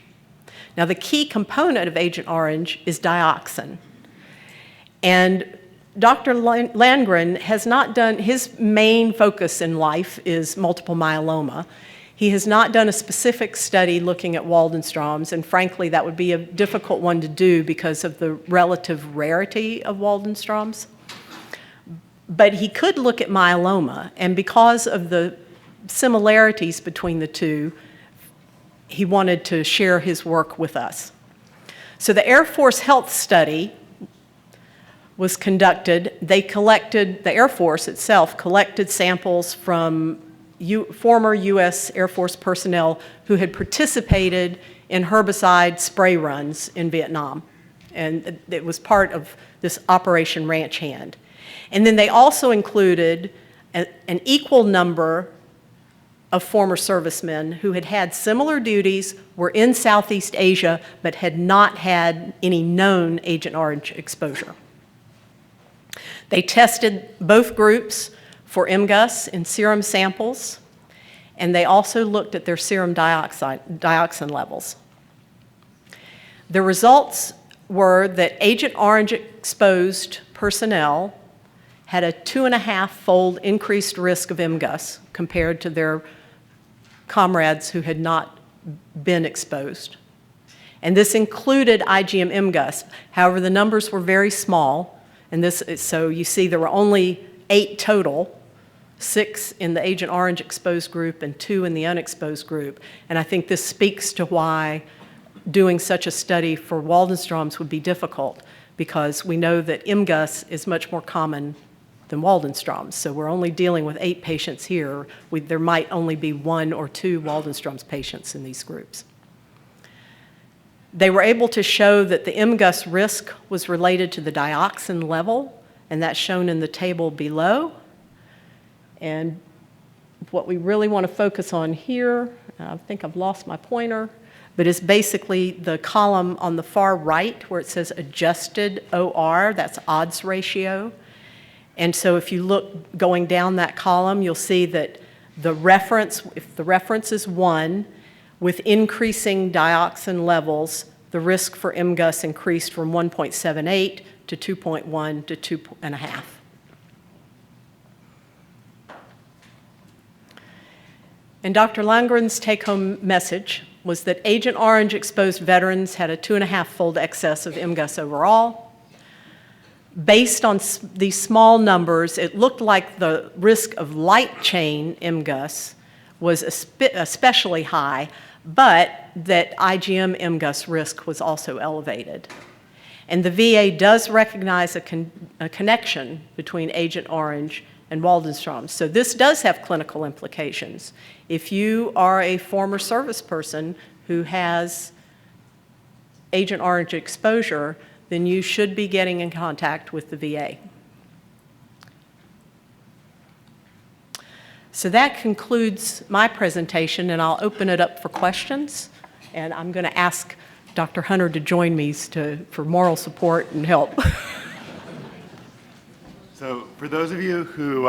Now, the key component of Agent Orange is dioxin. And Dr. Landgren has not done, his main focus in life is multiple myeloma. He has not done a specific study looking at Waldenstrom's, and frankly, that would be a difficult one to do because of the relative rarity of Waldenstrom's. But he could look at myeloma, and because of the similarities between the two, he wanted to share his work with us. So the Air Force Health Study was conducted. The Air Force itself collected samples from former U.S. Air Force personnel who had participated in herbicide spray runs in Vietnam. And it was part of this Operation Ranch Hand. And then they also included an equal number of former servicemen who had had similar duties, were in Southeast Asia, but had not had any known Agent Orange exposure. They tested both groups for MGUS in serum samples, and they also looked at their serum dioxin levels. The results were that Agent Orange exposed personnel had a 2.5-fold increased risk of MGUS compared to their comrades who had not been exposed. And this included IgM MGUS. However, the numbers were very small, and so you see there were only 8 total, 6 in the Agent Orange exposed group and 2 in the unexposed group. And I think this speaks to why doing such a study for Waldenstrom's would be difficult, because we know that MGUS is much more common than Waldenstrom's. So we're only dealing with 8 patients here. There might only be 1 or 2 Waldenstrom's patients in these groups. They were able to show that the MGUS risk was related to the dioxin level, and that's shown in the table below. And what we really want to focus on here, I think I've lost my pointer, but it's basically the column on the far right where it says adjusted OR, that's odds ratio. And so if you look going down that column, you'll see that the reference, if the reference is 1, with increasing dioxin levels, the risk for MGUS increased from 1.78 to 2.1 to 2.5. And Dr. Landgren's take-home message was that Agent Orange exposed veterans had a 2.5-fold excess of MGUS overall. Based on these small numbers, it looked like the risk of light chain MGUS was especially high, but that IgM MGUS risk was also elevated. And the VA does recognize a connection between Agent Orange and Waldenstrom. So this does have clinical implications. If you are a former service person who has Agent Orange exposure, then you should be getting in contact with the VA. So that concludes my presentation, and I'll open it up for questions. And I'm going to ask Dr. Hunter to join me for moral support and help. So for those of you who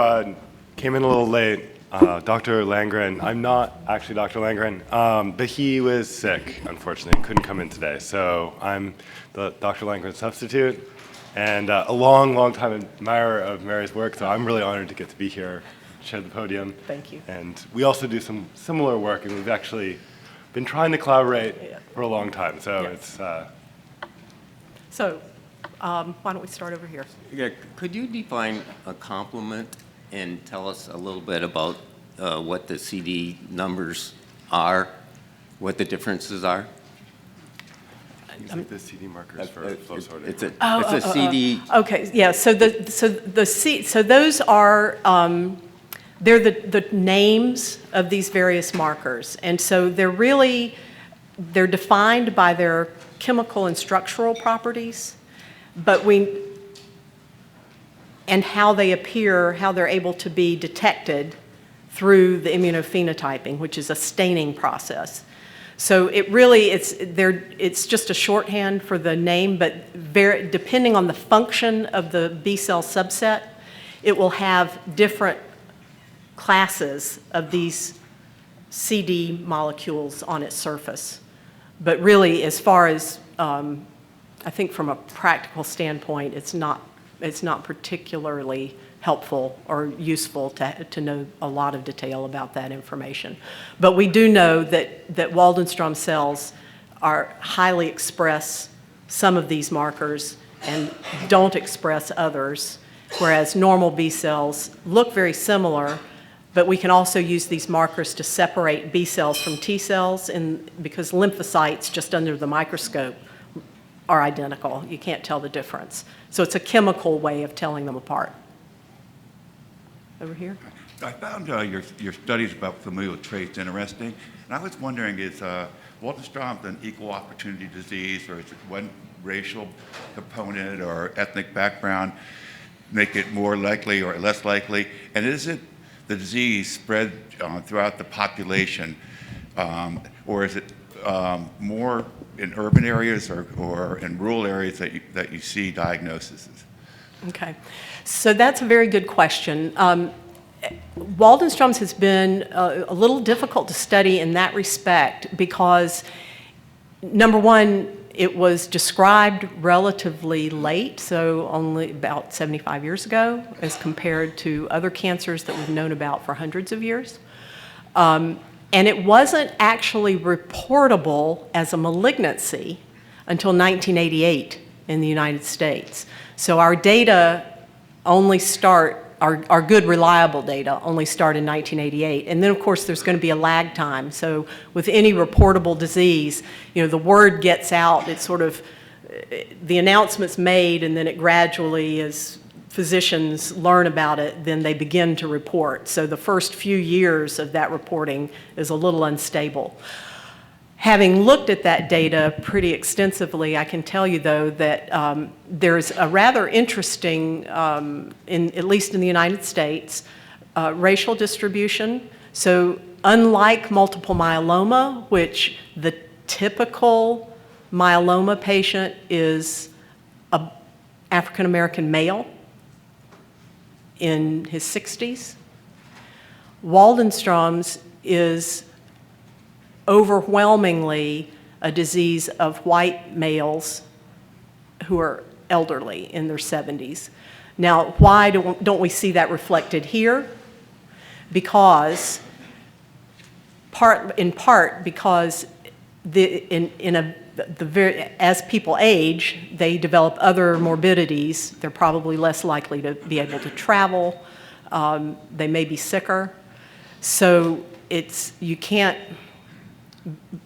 came in a little late, Dr. Landgren, I'm not actually Dr. Landgren, but he was sick, unfortunately, couldn't come in today. So I'm the Dr. Landgren substitute, and a long time admirer of Mary's work, so I'm really honored to get to be here, share the podium. Thank you. And we also do some similar work, and we've actually been trying to collaborate for a long time, so it's... So why don't we start over here? Yeah, could you define a complement and tell us a little bit about what the CD numbers are, what the differences are? These are the CD markers for flow sorting. It's a CD. Okay, yeah. So those are they're the names of these various markers, and so they're defined by their chemical and structural properties, and how they appear, how they're able to be detected through the immunophenotyping, which is a staining process. So it's just a shorthand for the name, but depending on the function of the B cell subset, it will have different classes of these CD molecules on its surface. But really, as far as, I think from a practical standpoint, it's not particularly helpful or useful to know a lot of detail about that information. But we do know that Waldenstrom cells highly express some of these markers and don't express others, whereas normal B cells look very similar, but we can also use these markers to separate B cells from T cells, because lymphocytes just under the microscope are identical. You can't tell the difference. So it's a chemical way of telling them apart. Over here. I found your studies about familial traits interesting, and I was wondering, is Waldenstrom's an equal opportunity disease, or is it one racial component or ethnic background make it more likely or less likely? And is it the disease spread throughout the population, or is it more in urban areas or in rural areas that you see diagnoses? Okay, so that's a very good question. Waldenstrom's has been a little difficult to study in that respect because, number one, it was described relatively late, so only about 75 years ago, as compared to other cancers that we've known about for hundreds of years. And it wasn't actually reportable as a malignancy until 1988 in the United States. So our data only start, our good reliable data only start in 1988. And then of course there's going to be a lag time. So with any reportable disease, the word gets out, it's sort of, the announcement's made, and then it gradually, as physicians learn about it, then they begin to report. So the first few years of that reporting is a little unstable. Having looked at that data pretty extensively, I can tell you, though, that there's a rather interesting, at least in the United States, racial distribution. So unlike multiple myeloma, which the typical myeloma patient is an African-American male in his 60s, Waldenstrom's is overwhelmingly a disease of white males who are elderly in their 70s. Now, why don't we see that reflected here? Because, in part because as people age, they develop other morbidities. They're probably less likely to be able to travel. They may be sicker. So you can't,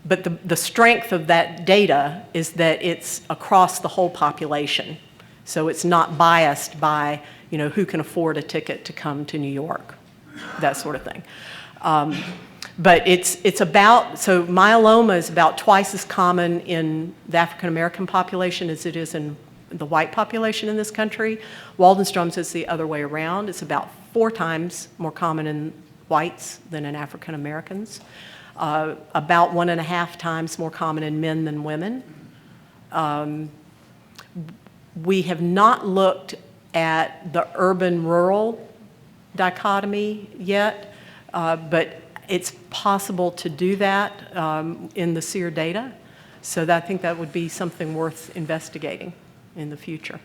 but the strength of that data is that it's across the whole population. So it's not biased by, who can afford a ticket to come to New York, that sort of thing. But so myeloma is about twice as common in the African American population as it is in the white population in this country. Waldenstrom's is the other way around. It's about 4 times more common in whites than in African Americans. About 1.5 times more common in men than women. We have not looked at the urban-rural dichotomy yet, but it's possible to do that in the SEER data. So I think that would be something worth investigating in the future.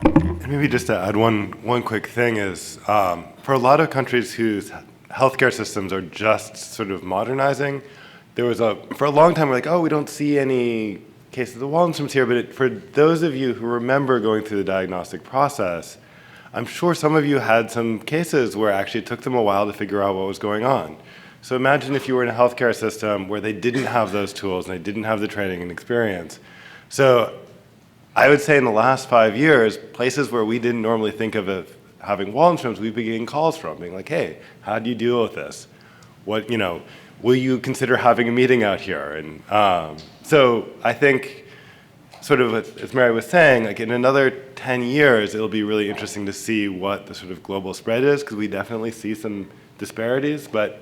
And maybe just to add one quick thing is, for a lot of countries whose healthcare systems are just sort of modernizing, for a long time we're like, oh, we don't see any cases of Waldenstrom's here, but for those of you who remember going through the diagnostic process, I'm sure some of you had some cases where actually it took them a while to figure out what was going on. So imagine if you were in a healthcare system where they didn't have those tools and they didn't have the training and experience. So I would say in the last 5 years, places where we didn't normally think of having Waldenstrom's, we've been getting calls from, being like, hey, how do you deal with this? Will you consider having a meeting out here? And so I think, sort of as Mary was saying, like in another 10 years, it'll be really interesting to see what the sort of global spread is, because we definitely see some disparities, but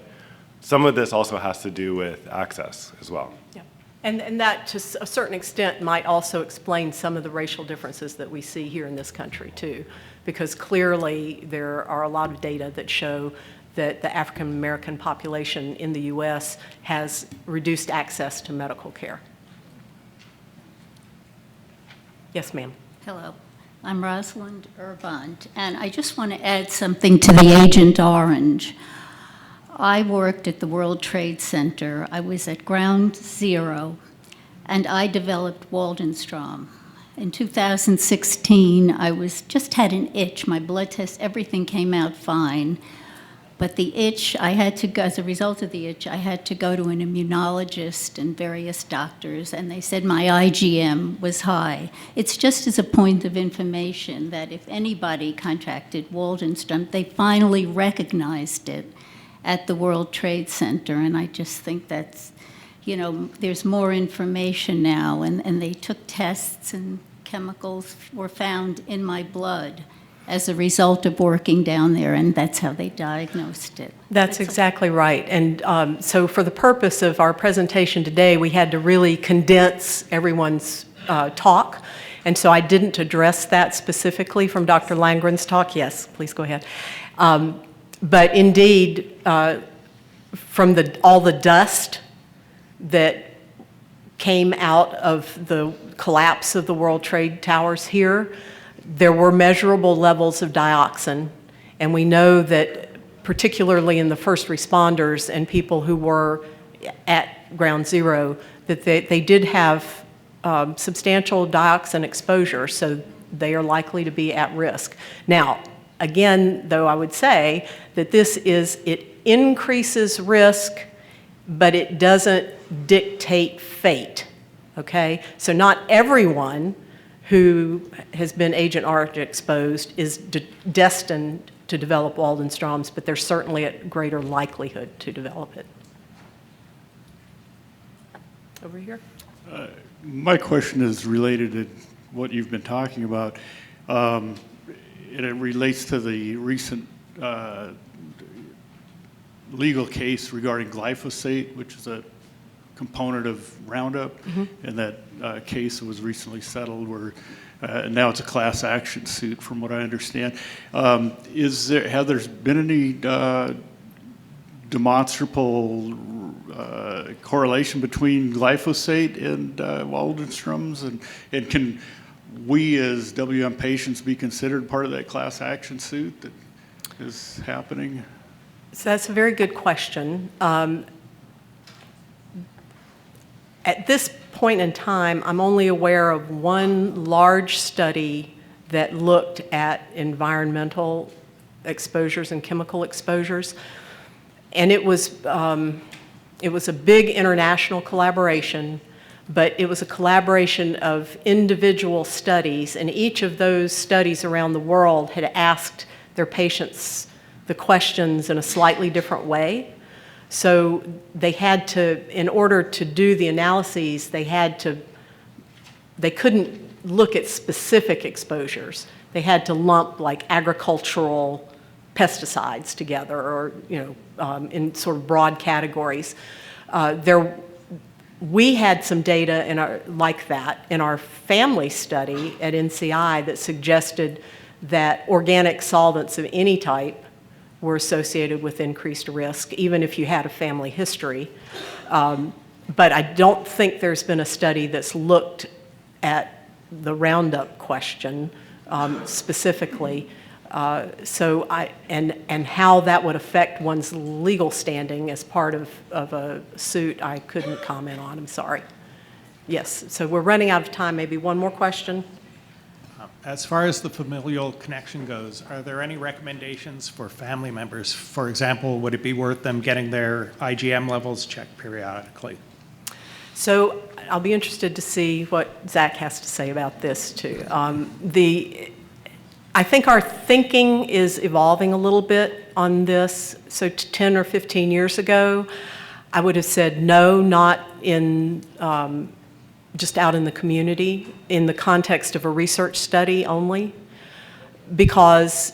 some of this also has to do with access as well. Yeah. And that, to a certain extent, might also explain some of the racial differences that we see here in this country, too, because clearly there are a lot of data that show that the African American population in the U.S. has reduced access to medical care. Yes, ma'am. Hello, I'm Rosalind Urband, and I just want to add something to the Agent Orange. I worked at the World Trade Center. I was at Ground Zero, and I developed Waldenstrom. In 2016, I just had an itch. My blood test, everything came out fine. But the itch, as a result of the itch, I had to go to an immunologist and various doctors, and they said my IgM was high. It's just as a point of information that if anybody contracted Waldenstrom, they finally recognized it at the World Trade Center, and I just think that's, there's more information now, and they took tests and chemicals were found in my blood as a result of working down there, and that's how they diagnosed it. That's exactly right. And so for the purpose of our presentation today, we had to really condense everyone's talk. And so I didn't address that specifically from Dr. Langren's talk. Yes, please go ahead. But indeed, from all the dust that came out of the collapse of the World Trade Towers here, there were measurable levels of dioxin, and we know that particularly in the first responders and people who were at Ground Zero, that they did have substantial dioxin exposure, so they are likely to be at risk. Now, again, though, I would say that it increases risk, but it doesn't dictate fate, okay? So not everyone who has been Agent Orange exposed is destined to develop Waldenstrom's, but they're certainly at greater likelihood to develop it. Over here. My question is related to what you've been talking about, and it relates to the recent legal case regarding glyphosate, which is a component of Roundup, and that case was recently settled where now it's a class action suit from what I understand. Have there been any demonstrable correlation between glyphosate and Waldenstrom's? And can we as WM patients be considered part of that class action suit that is happening? So that's a very good question. At this point in time, I'm only aware of one large study that looked at environmental exposures and chemical exposures, and it was a big international collaboration, but it was a collaboration of individual studies, and each of those studies around the world had asked their patients the questions in a slightly different way. So they had to, in order to do the analyses, they couldn't look at specific exposures. They had to lump like agricultural pesticides together, or in sort of broad categories. We had some data like that in our family study at NCI that suggested that organic solvents of any type were associated with increased risk, even if you had a family history. But I don't think there's been a study that's looked at the Roundup question specifically. And how that would affect one's legal standing as part of a suit, I couldn't comment on. I'm sorry. Yes, so we're running out of time. Maybe one more question? As far as the familial connection goes, are there any recommendations for family members? For example, would it be worth them getting their IgM levels checked periodically? So I'll be interested to see what Zach has to say about this too. I think our thinking is evolving a little bit on this. So 10 or 15 years ago, I would have said no, not in just out in the community, in the context of a research study only, because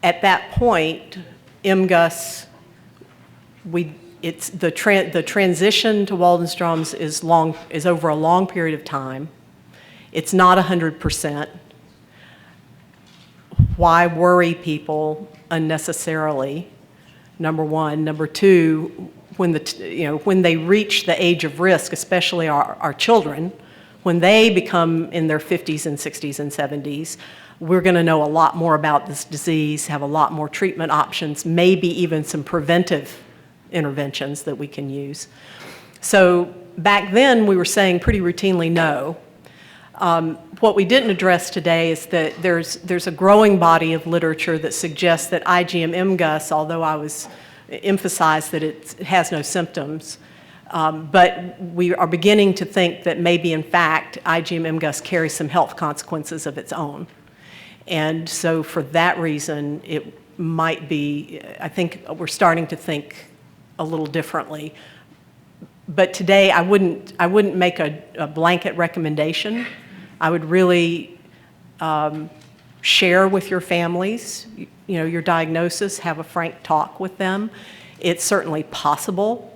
at that point, MGUS, the transition to Waldenstrom's is over a long period of time. It's not 100%. Why worry people unnecessarily? Number one. Number two, when they reach the age of risk, especially our children, when they become in their 50s and 60s and 70s, we're going to know a lot more about this disease, have a lot more treatment options, maybe even some preventive interventions that we can use. So back then, we were saying pretty routinely no. What we didn't address today is that there's a growing body of literature that suggests that IgM MGUS, although I was emphasized that it has no symptoms, but we are beginning to think that maybe in fact IgM MGUS carries some health consequences of its own. And so for that reason, it might be, I think we're starting to think a little differently. But today I wouldn't make a blanket recommendation. I would really share with your families, your diagnosis, have a frank talk with them. It's certainly possible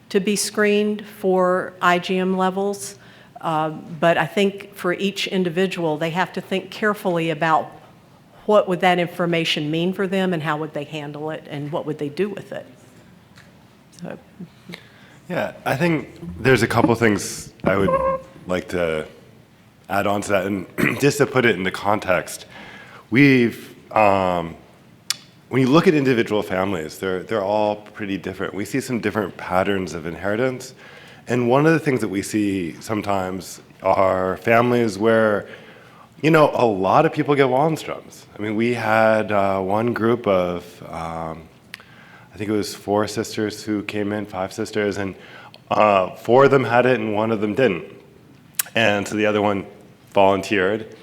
to be screened for IgM levels, but I think for each individual, they have to think carefully about what would that information mean for them and how would they handle it and what would they do with it. So. Yeah, I think there's a couple things I would like to add on to that, and just to put it into context, when you look at individual families, they're all pretty different. We see some different patterns of inheritance, and one of the things that we see sometimes are families where, a lot of people get Waldenstrom's. I mean, we had one group of, I think it was 4 sisters who came in, 5 sisters, and 4 of them had it and 1 of them didn't. And so the other one volunteered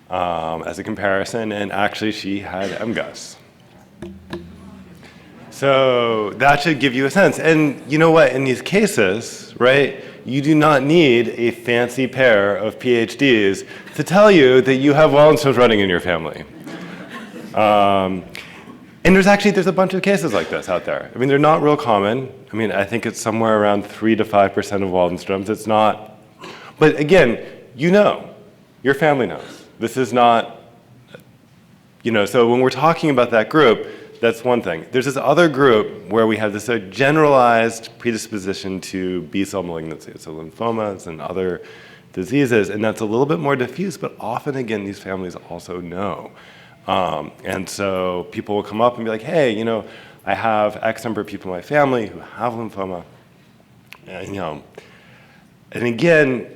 as a comparison, and actually she had MGUS. So that should give you a sense. And you know what, in these cases, right, you do not need a fancy pair of PhDs to tell you that you have Waldenstrom's running in your family. And there's a bunch of cases like this out there. I mean, they're not real common. I mean, I think it's somewhere around 3 to 5% of Waldenstrom's. It's not, but again, your family knows. This is not, so when we're talking about that group, that's one thing. There's this other group where we have this generalized predisposition to B-cell malignancies, so lymphomas and other diseases, and that's a little bit more diffuse, but often, again, these families also know. And so people will come up and be like, hey, you know, I have X number of people in my family who have lymphoma. And, you know, and again,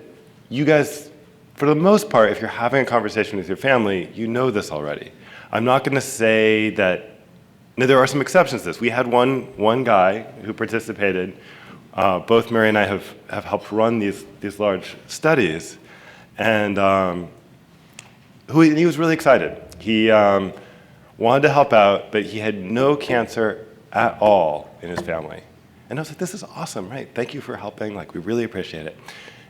you guys, for the most part, if you're having a conversation with your family, you know this already. I'm not going to say that, no, there are some exceptions to this. We had one guy who participated. Both Mary and I have helped run these large studies, and he was really excited. He wanted to help out, but he had no cancer at all in his family. And I was like, this is awesome, right? Thank you for helping. Like, we really appreciate it.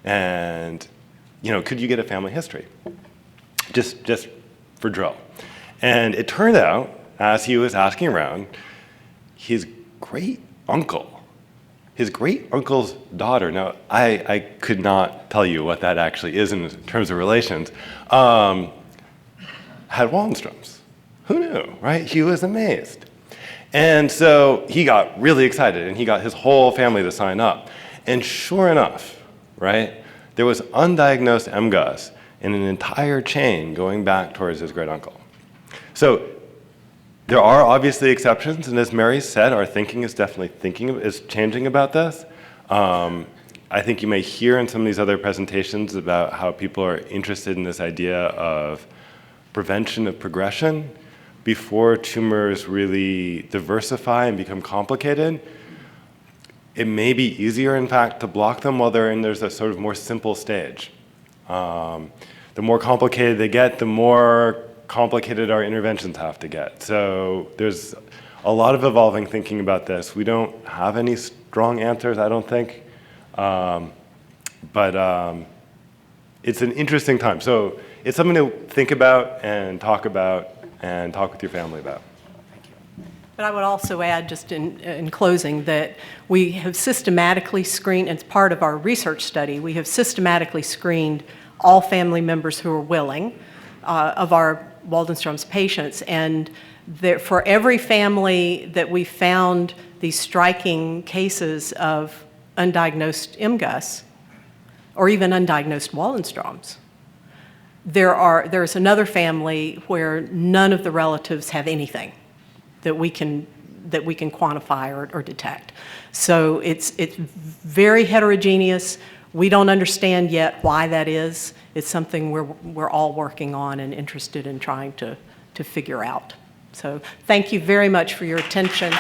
And, you know, could you get a family history? Just for drill. And it turned out, as he was asking around, his great uncle's daughter, now I could not tell you what that actually is in terms of relations, had Waldenstrom's. Who knew, right? He was amazed. And so he got really excited, and he got his whole family to sign up. And sure enough, right, there was undiagnosed MGUS in an entire chain going back towards his great uncle. So there are obviously exceptions, and as Mary said, our thinking is definitely changing about this. I think you may hear in some of these other presentations about how people are interested in this idea of prevention of progression before tumors really diversify and become complicated. It may be easier, in fact, to block them while there's a sort of more simple stage. The more complicated they get, the more complicated our interventions have to get. So there's a lot of evolving thinking about this. We don't have any strong answers, I don't think. But it's an interesting time. So it's something to think about and talk with your family about. But I would also add, just in closing, that we have systematically screened, as part of our research study, we have systematically screened all family members who are willing of our Waldenstrom's patients. And for every family that we found these striking cases of undiagnosed MGUS, or even undiagnosed Waldenstrom's, there's another family where none of the relatives have anything that we can quantify or detect. So it's very heterogeneous. We don't understand yet why that is. It's something we're all working on and interested in trying to figure out. So thank you very much for your attention.